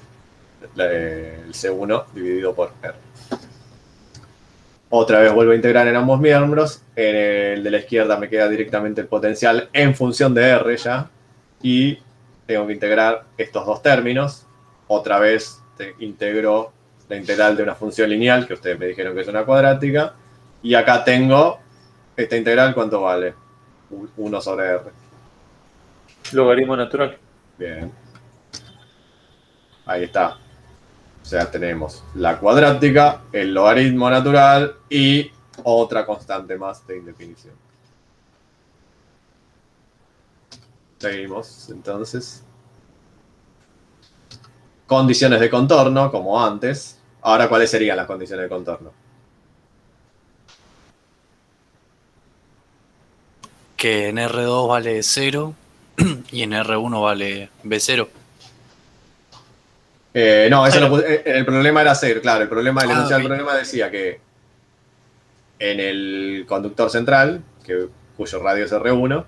El C1 dividido por R. Otra vez vuelvo a integrar en ambos miembros. En el de la izquierda me queda directamente el potencial en función de R ya. Y tengo que integrar estos dos términos. Otra vez integro la integral de una función lineal, que ustedes me dijeron que es una cuadrática. Y acá tengo esta integral, ¿cuánto vale? 1 sobre R. Logaritmo natural. Bien. Ahí está. O sea, tenemos la cuadrática, el logaritmo natural y otra constante más de indefinición. Seguimos, entonces. condiciones de contorno, como antes. Ahora, ¿cuáles serían las condiciones de contorno? Que en R2 vale 0 y en R1 vale B0. No, eso Cero. el problema era 0, claro. El enunciado del ok. problema decía que en el conductor central, cuyo radio es R1,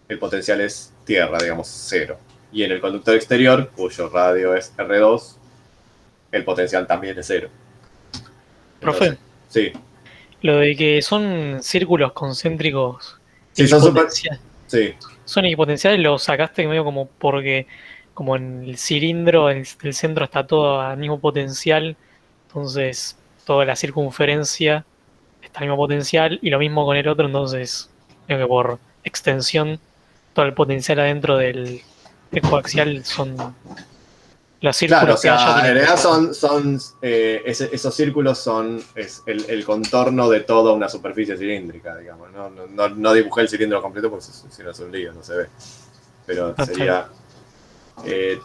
el potencial es tierra, digamos, 0. Y en el conductor exterior, cuyo radio es R2, el potencial también es 0. Profe, Sí. lo de que son círculos concéntricos Sí, son super. equipotenciales. Sí. Son equipotenciales, lo sacaste medio como porque como en el cilindro, en el centro está todo al mismo potencial, entonces toda la circunferencia está al mismo potencial y lo mismo con el otro, entonces creo que por extensión todo el potencial adentro del coaxial son los Claro, o círculos que haya sea, en tienen que realidad ser. esos círculos son el contorno de toda una superficie cilíndrica, digamos. No dibujé el cilindro completo porque si no es un lío, no se ve. Pero sería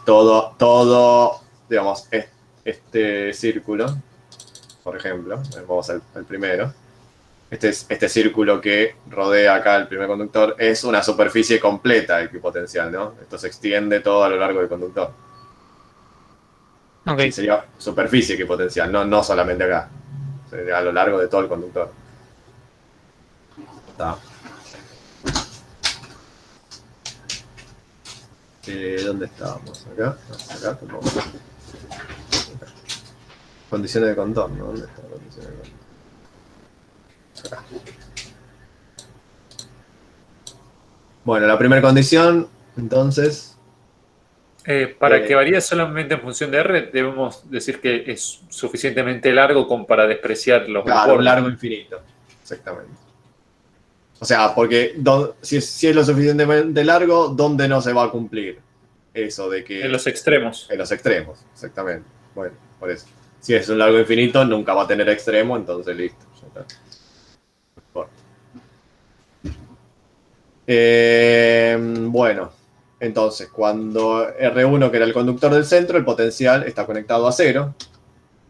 todo, digamos, este círculo, por ejemplo, vamos al primero. Este círculo que rodea acá el primer conductor es una superficie completa equipotencial, ¿no? Esto se extiende todo a lo largo del conductor. Ok. Sí, sería superficie equipotencial, no solamente acá. Sería a lo largo de todo el conductor. Está. ¿Dónde estábamos? Acá. Acá. Condiciones de contorno. ¿Dónde está condiciones de contorno? Acá. Bueno, la primera condición, entonces. Para que varíe solamente en función de R, debemos decir que es suficientemente largo como para despreciar los Claro, bordes. un largo infinito. Exactamente. O sea, porque si es lo suficientemente largo, ¿dónde no se va a cumplir eso de que... En los extremos. En los extremos, exactamente. Bueno, por eso. Si es un largo infinito, nunca va a tener extremo, entonces listo. Ya está. Bueno, entonces, cuando R1, que era el conductor del centro, el potencial está conectado a 0.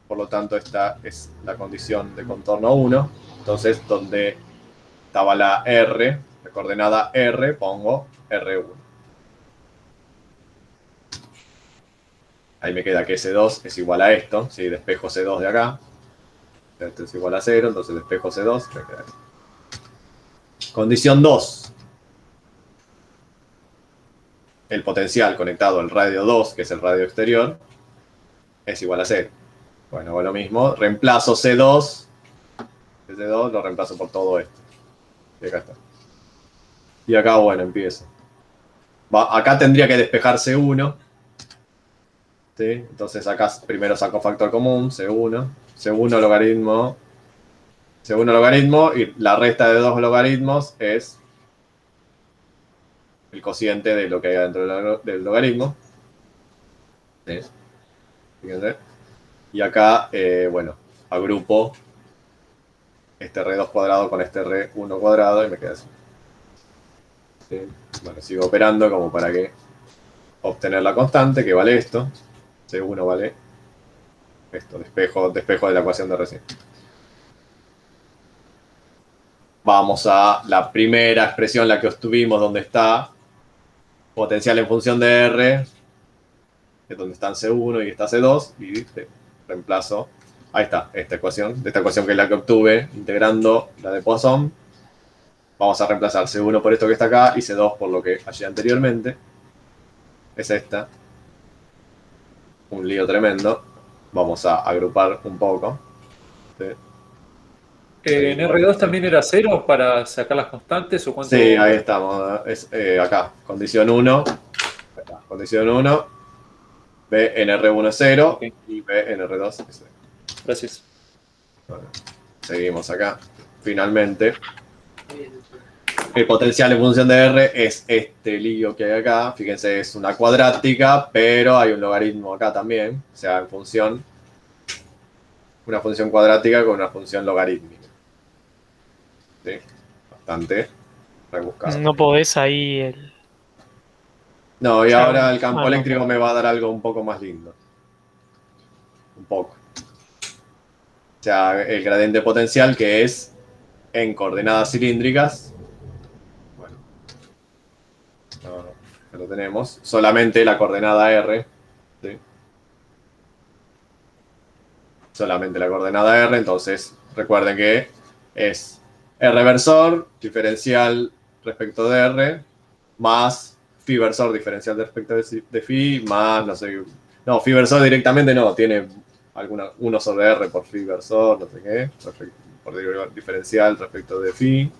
Por lo tanto, esta es la condición de contorno 1. Entonces, donde estaba la R, la coordenada R, pongo R1. Ahí me queda que S2 es igual a esto. Si despejo C2 de acá, esto es igual a 0, entonces despejo C2, me queda esto. Condición 2. El potencial conectado al radio 2, que es el radio exterior, es igual a 0. Bueno, hago lo mismo. Reemplazo C2. C2 lo reemplazo por todo esto. Y acá está. Y acá, bueno, empiezo. Acá tendría que despejar C1. ¿Sí? Entonces acá primero saco factor común, C1. C1 logaritmo. C1 logaritmo. Y la resta de dos logaritmos es el cociente de lo que hay adentro del logaritmo. ¿Sí? Fíjense. Y acá, bueno, agrupo este R2 cuadrado con este R1 cuadrado y me queda así. ¿Sí? Bueno, sigo operando como para que obtener la constante, que vale esto. C1 vale esto, despejo de la ecuación de recién. Vamos a la primera expresión, la que obtuvimos, donde está potencial en función de R, es donde están C1 y está C2, y reemplazo, ahí está, esta ecuación que es la que obtuve integrando la de Poisson. Vamos a reemplazar C1 por esto que está acá y C2 por lo que hallé anteriormente. Es esta. Un lío tremendo. Vamos a agrupar un poco. ¿Sí? ¿En R2 también era 0 para sacar las constantes o cuánto? Sí, ahí estamos. Es, acá, condición 1. Condición 1. B en R1 es 0 okay. Y B en R2 es 0. Gracias. Bueno, seguimos acá. Finalmente, el potencial en función de R es este lío que hay acá. Fíjense, es una cuadrática, pero hay un logaritmo acá también. O sea, en función, una función cuadrática con una función logarítmica. ¿Sí? Bastante rebuscado. No podés ahí No, y ahora el campo eléctrico me va a dar algo un poco más lindo. un poco. O sea, el gradiente potencial que es en coordenadas cilíndricas. Bueno, no lo tenemos. Solamente la coordenada R. ¿Sí? Solamente la coordenada R. Entonces, recuerden que es R versor, diferencial respecto de R, más phi versor, diferencial respecto de phi, más, no sé. No, phi versor directamente no, tiene 1 sobre R por phi versor, no sé qué, por diferencial respecto de phi,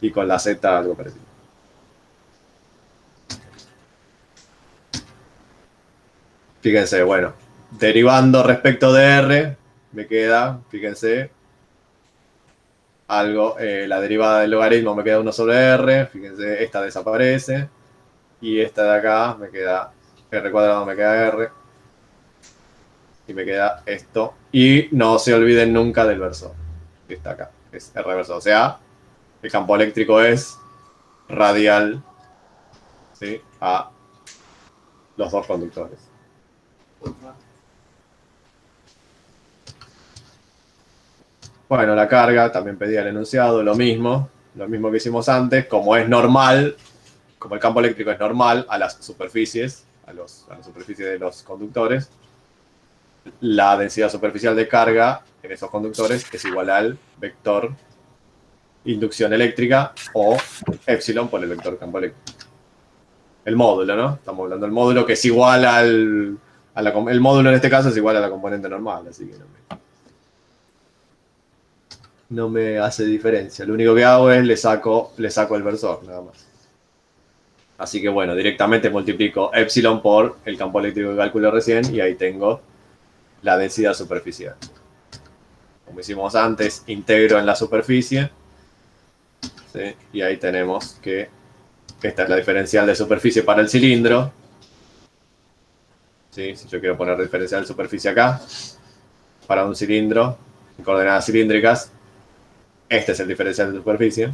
y con la Z algo parecido. Fíjense, bueno, derivando respecto de R, me queda, fíjense, algo, la derivada del logaritmo me queda 1 sobre R, fíjense, esta desaparece, y esta de acá me queda R cuadrado, me queda R, y me queda esto. Y no se olviden nunca del versor, que está acá, es R versor. O sea, el campo eléctrico es radial, ¿sí?, a los dos conductores. Bueno, la carga, también pedía el enunciado, lo mismo que hicimos antes. Como es normal, como el campo eléctrico es normal a las superficies, a la superficie de los conductores, la densidad superficial de carga en esos conductores es igual al vector inducción eléctrica o epsilon por el vector campo eléctrico. El módulo, ¿no? Estamos hablando del módulo que es igual el módulo en este caso es igual a la componente normal, así que no me hace diferencia. Lo único que hago es le saco el versor, nada más. Así que bueno, directamente multiplico epsilon por el campo eléctrico que calculé recién y ahí tengo la densidad superficial. Como hicimos antes, integro en la superficie, ¿sí? Y ahí tenemos que esta es la diferencial de superficie para el cilindro, ¿sí? Si yo quiero poner diferencial de superficie acá, para un cilindro, en coordenadas cilíndricas, este es el diferencial de superficie.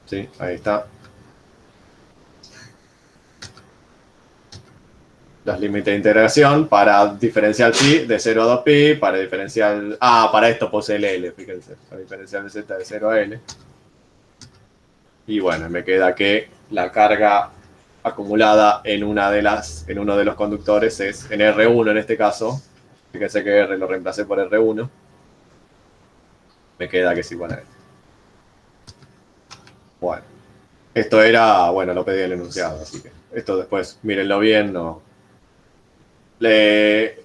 Sí, ahí está. Los límites de integración para diferencial phi de 0 a 2pi, para diferencial... para esto puse el L, fíjense. Para diferencial de Z de 0 a L. Y bueno, me queda que la carga acumulada en uno de los conductores es en R1 en este caso. Fíjense que R lo reemplacé por R1. Me queda que es igual a esto. Bueno. Esto era, bueno, lo pedí el enunciado, así que esto después, mírenlo bien, no... El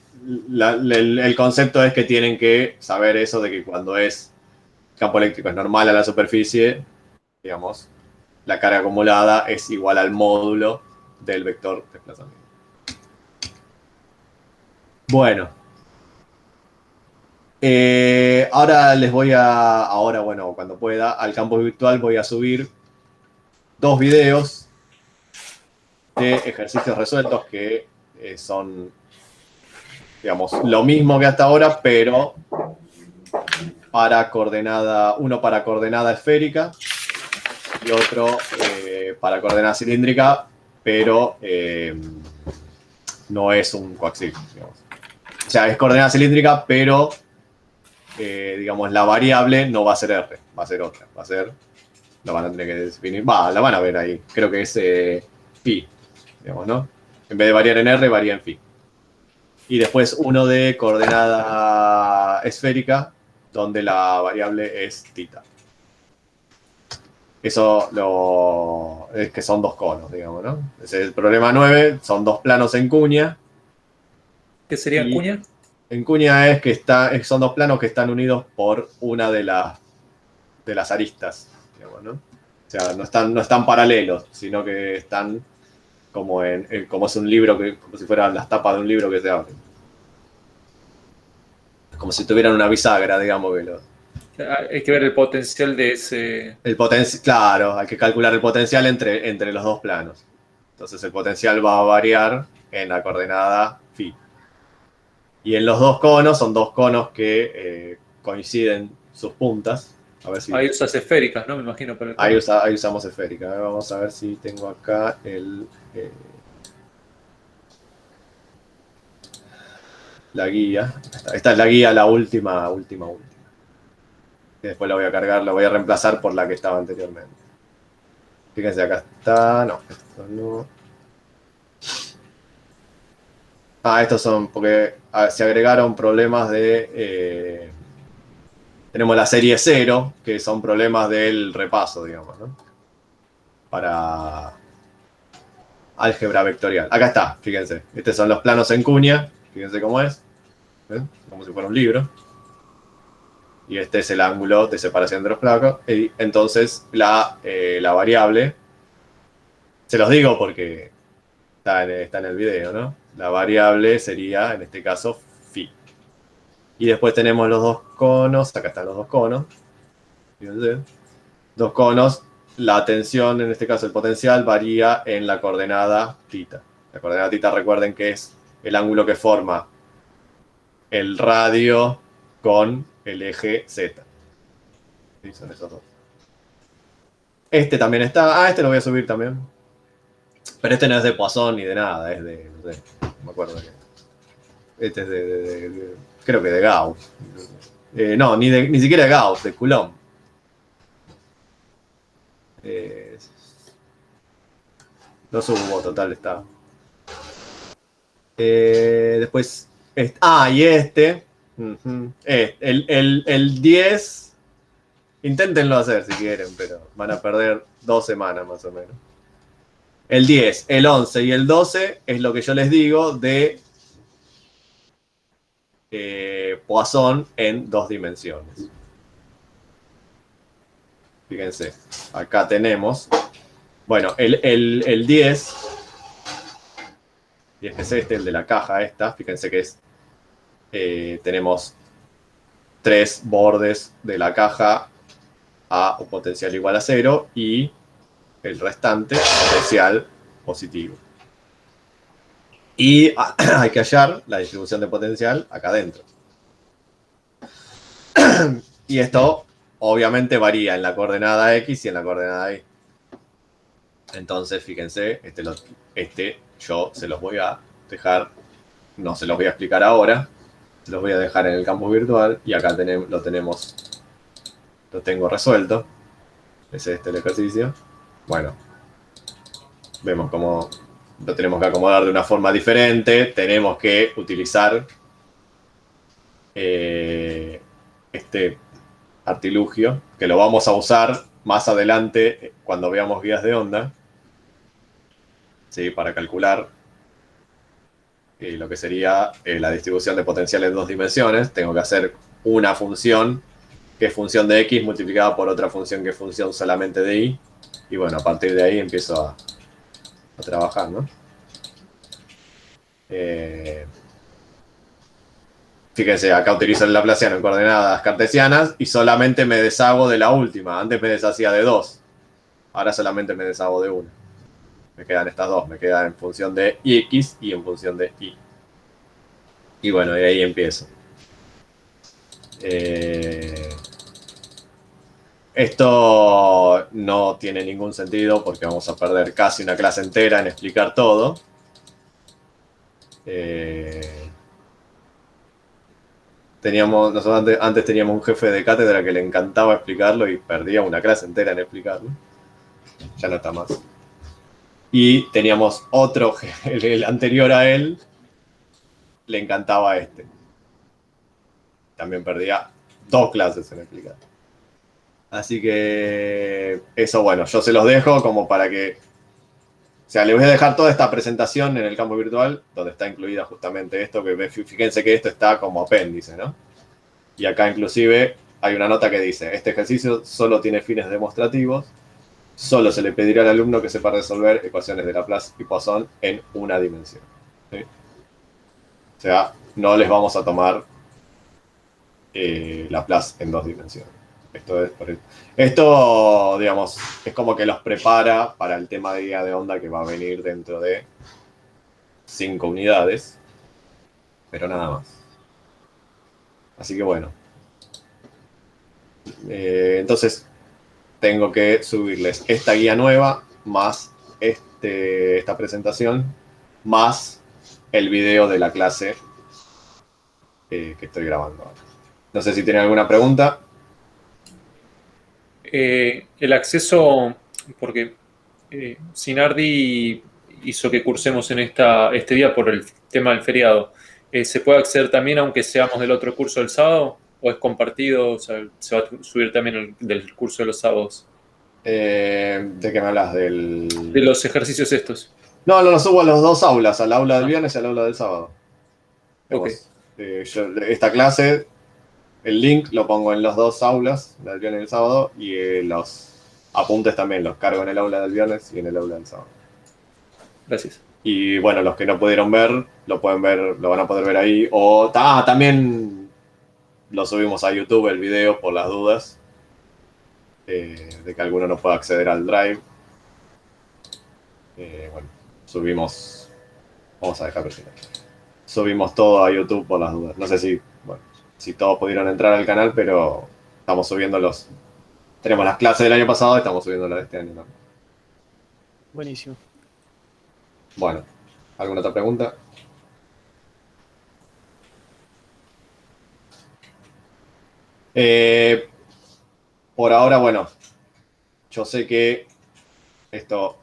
concepto es que tienen que saber eso de que cuando es campo eléctrico es normal a la superficie, digamos, la carga acumulada es igual al módulo del vector desplazamiento. Bueno. Ahora bueno, cuando pueda, al campo virtual voy a subir 2 videos de ejercicios resueltos que son, digamos, lo mismo que hasta ahora, pero uno para coordenada esférica y otro para coordenada cilíndrica, pero no es un coaxil, digamos. O sea, es coordenada cilíndrica, pero digamos, la variable no va a ser R, va a ser otra, la van a tener que definir, la van a ver ahí, creo que es phi, digamos, ¿no? En vez de variar en R, varía en phi. Y después uno de coordenada esférica, donde la variable es θ. Eso es que son 2 conos, digamos, ¿no? Ese es el problema 9, son 2 planos en cuña. ¿Qué sería en cuña? En cuña es que son 2 planos que están unidos por una de las aristas, digamos, ¿no? O sea, no están paralelos, sino que están como es un libro, como si fueran las tapas de un libro que se abren. Como si tuvieran una bisagra, digamos. Hay que ver el potencial de ese... Claro, hay que calcular el potencial entre los 2 planos. Entonces el potencial va a variar en la coordenada phi. Y en los 2 conos, son 2 conos que coinciden sus puntas. A ver si... Ahí usas esféricas, ¿no? Me imagino. Para ahí usamos esféricas. Vamos a ver si tengo acá la guía. Esta es la guía, la última. Que después la voy a cargar, la voy a reemplazar por la que estaba anteriormente. Fíjense, acá está. No, esto no. Estos son porque se agregaron problemas de... tenemos la serie 0, que son problemas del repaso, digamos, ¿no? Para álgebra vectorial. Acá está, fíjense. Estos son los planos en cuña. Fíjense cómo es. ¿Ven? Como si fuera un libro. Y este es el ángulo de separación de los planos. Y entonces la variable, se los digo porque está en el video, ¿no? La variable sería, en este caso, phi. Y después tenemos los dos conos. Acá están los dos conos. Fíjense. Dos conos. La tensión, en este caso el potencial, varía en la coordenada θ. La coordenada θ, recuerden que es el ángulo que forma el radio con el eje Z. ¿Sí? Son esos dos. Este también está. Este lo voy a subir también. Pero este no es de Poisson ni de nada. Es de... no sé, no me acuerdo de qué. Este es creo que de Gauss. No, ni siquiera de Gauss, de Coulomb. Lo subo, total, está. Después. Y este. El 10. Inténtenlo hacer si quieren, pero van a perder 2 semanas más o menos. El 10, el 11 y el 12 es lo que yo les digo de Poisson en 2 dimensiones. Fíjense, acá tenemos, bueno, el 10, y es este, el de la caja esta, fíjense que es, tenemos 3 bordes de la caja a un potencial igual a 0 y el restante potencial positivo. Y hay que hallar la distribución de potencial acá adentro. Y esto obviamente varía en la coordenada X y en la coordenada Y. Entonces, fíjense, este yo se los voy a dejar, no se los voy a explicar ahora, se los voy a dejar en el campus virtual y acá lo tengo resuelto. Es este el ejercicio. Bueno, vemos cómo lo tenemos que acomodar de una forma diferente. Tenemos que utilizar este artilugio, que lo vamos a usar más adelante cuando veamos guías de onda, ¿sí? Para calcular lo que sería la distribución de potencial en 2 dimensiones. Tengo que hacer una función que es función de X multiplicada por otra función que es función solamente de Y. Y bueno, a partir de ahí empiezo a trabajar, ¿no? Fíjense, acá utilizo el laplaciano en coordenadas cartesianas y solamente me deshago de la última. Antes me deshacía de 2. Ahora solamente me deshago de 1. Me quedan estas dos. Me quedan en función de X y en función de Y. Y bueno, y ahí empiezo. Esto no tiene ningún sentido porque vamos a perder casi una clase entera en explicar todo. Nosotros antes teníamos un jefe de cátedra que le encantaba explicarlo y perdía una clase entera en explicarlo. Ya no está más. Y teníamos otro, el anterior a él, le encantaba este. También perdía 2 clases en explicar. Así que eso, bueno, yo se los dejo como para que... O sea, les voy a dejar toda esta presentación en el campo virtual, donde está incluida justamente esto, que fíjense que esto está como apéndice, ¿no? Y acá inclusive hay una nota que dice, este ejercicio solo tiene fines demostrativos, solo se le pedirá al alumno que sepa resolver ecuaciones de Laplace y Poisson en una dimensión. ¿Sí? O sea, no les vamos a tomar Laplace en 2 dimensiones. Esto, digamos, es como que los prepara para el tema de guía de onda que va a venir dentro de 5 unidades, pero nada más. Así que bueno. Entonces, tengo que subirles esta guía nueva, más esta presentación, más el video de la clase que estoy grabando ahora. No sé si tienen alguna pregunta. El acceso, porque Sinardi hizo que cursemos en este día por el tema del feriado. ¿Se puede acceder también aunque seamos del otro curso del sábado? ¿O es compartido? O sea, ¿se va a subir también del curso de los sábados? ¿De qué me hablas? De los ejercicios estos. No, lo subo a los dos aulas, al aula del viernes y al aula del sábado. Ok. Esta clase, el link lo pongo en los dos aulas, la del viernes y el sábado, y los apuntes también los cargo en el aula del viernes y en el aula del sábado. Gracias. Y bueno, los que no pudieron ver, lo van a poder ver ahí. O también lo subimos a YouTube el video por las dudas. De que alguno no pueda acceder al Drive. Bueno, subimos. Vamos a dejarlo así. Subimos todo a YouTube por las dudas. No sé si todos pudieron entrar al canal, pero estamos subiendo tenemos las clases del año pasado y estamos subiendo las de este año, ¿no? Buenísimo. Bueno, ¿alguna otra pregunta? Por ahora, bueno, yo sé que esto,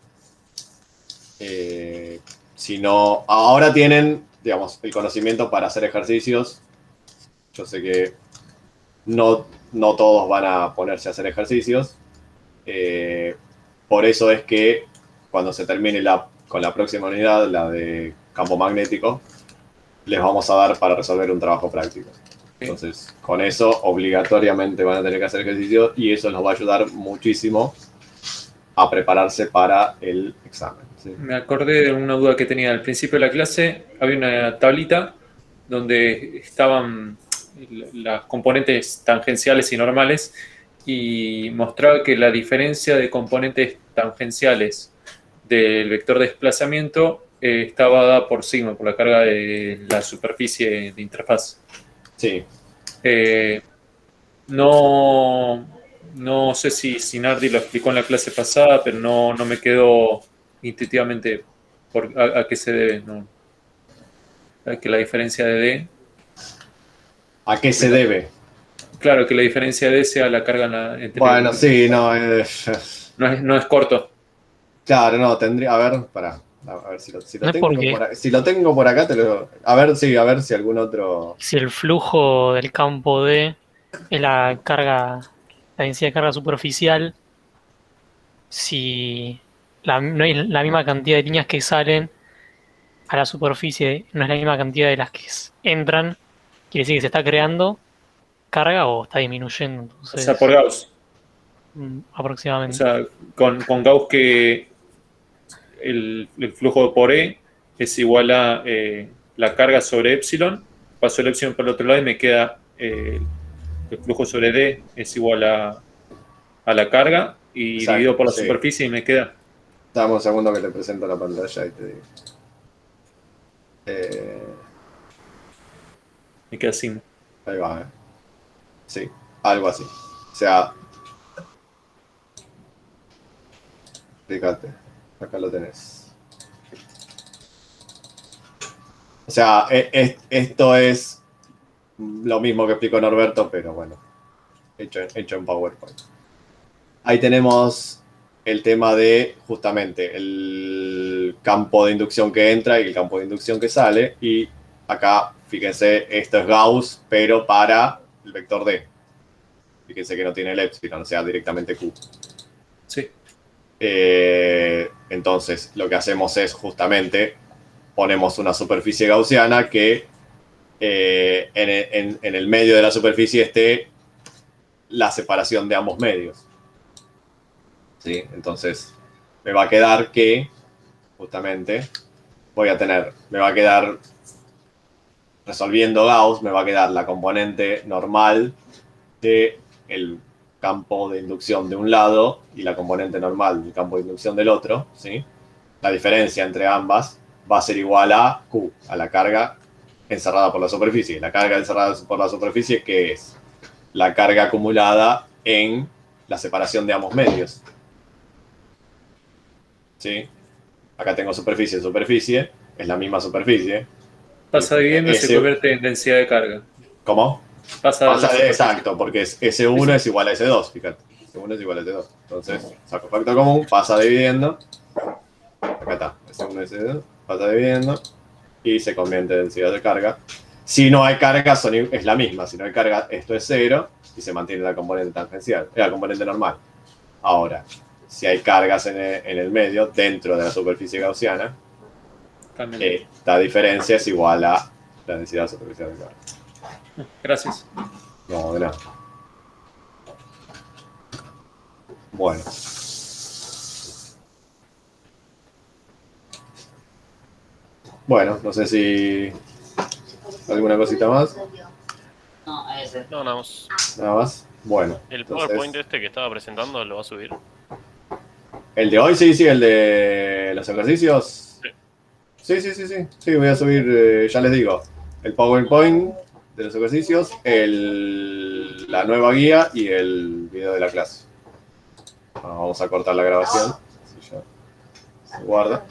si no, ahora tienen, digamos, el conocimiento para hacer ejercicios. Yo sé que no todos van a ponerse a hacer ejercicios. Por eso es que cuando se termine con la próxima unidad, la de campo magnético, les vamos a dar para resolver un trabajo práctico. Entonces, con eso obligatoriamente van a tener que hacer ejercicio y eso los va a ayudar muchísimo a prepararse para el examen. ¿Sí? Me acordé de una duda que tenía al principio de la clase. Había una tablita donde estaban las componentes tangenciales y normales y mostraba que la diferencia de componentes tangenciales del vector de desplazamiento estaba dada por sigma, por la carga de la superficie de interfaz. Sí. No sé si Sinardi lo explicó en la clase pasada, pero no me quedó intuitivamente a qué se debe. ¿No? Que la diferencia de D. ¿A qué se debe? Claro, que la diferencia de D sea la carga entre. Bueno, sí, no. No es corto. Claro, no, tendría. A ver, pará. A ver si lo No tengo es porque- por acá. Si lo tengo por acá, te lo. A ver si algún otro. Si el flujo del campo D es la densidad de carga superficial, si no hay la misma cantidad de líneas que salen a la superficie, no es la misma cantidad de las que entran, quiere decir que se está creando carga o está disminuyendo. O Entonces, sea, por Gauss. aproximadamente. O sea, con Gauss que el flujo por E es igual a la carga sobre epsilon, paso el epsilon por el otro lado y me queda el flujo sobre D es igual a la carga y Exacto, dividido por la sí. superficie y me queda. Dame un segundo que te presento la pantalla y te digo. Me queda sigma. Ahí va, Sí, algo así. O sea, fíjate, acá lo tenés. O sea, esto es lo mismo que explicó Norberto, pero bueno, hecho en PowerPoint. Ahí tenemos el tema de justamente el campo de inducción que entra y el campo de inducción que sale. Y acá, fíjense, esto es Gauss, pero para el vector D. Fíjense que no tiene el epsilon, o sea, directamente Q. Sí. Entonces, lo que hacemos es justamente ponemos una superficie gaussiana que en el medio de la superficie esté la separación de ambos medios. ¿Sí? Entonces, me va a quedar que, justamente, me va a quedar, resolviendo Gauss, me va a quedar la componente normal del campo de inducción de un lado y la componente normal del campo de inducción del otro, ¿sí? La diferencia entre ambas va a ser igual a Q, a la carga encerrada por la superficie. La carga encerrada por la superficie, ¿qué es? La carga acumulada en la separación de ambos medios. ¿Sí? Acá tengo superficie, es la misma superficie. Pasa dividiendo y se convierte en densidad de carga. ¿Cómo? Pasa la superficie. Exacto, porque S1 es igual a S2, fíjate. S1 es igual a S2. Entonces, saco factor común, pasa dividiendo. Acá está, S1 y S2, pasa dividiendo. Y se convierte en densidad de carga. Si no hay carga, es la misma. Si no hay carga, esto es 0 y se mantiene la componente tangencial, la componente normal. Ahora, si hay cargas en el medio, dentro de la superficie gaussiana, esta diferencia es igual a la densidad superficial de carga. Gracias. No, de nada. Bueno. Bueno, no sé si alguna cosita más. No, nada más. Nada más. Bueno. ¿El entonces, PowerPoint este que estaba presentando lo va a subir? el de hoy, sí, el de los ejercicios. Sí, voy a subir, ya les digo, el PowerPoint de los ejercicios, la nueva guía y el video de la clase. Vamos a cortar la grabación. Si ya se guarda.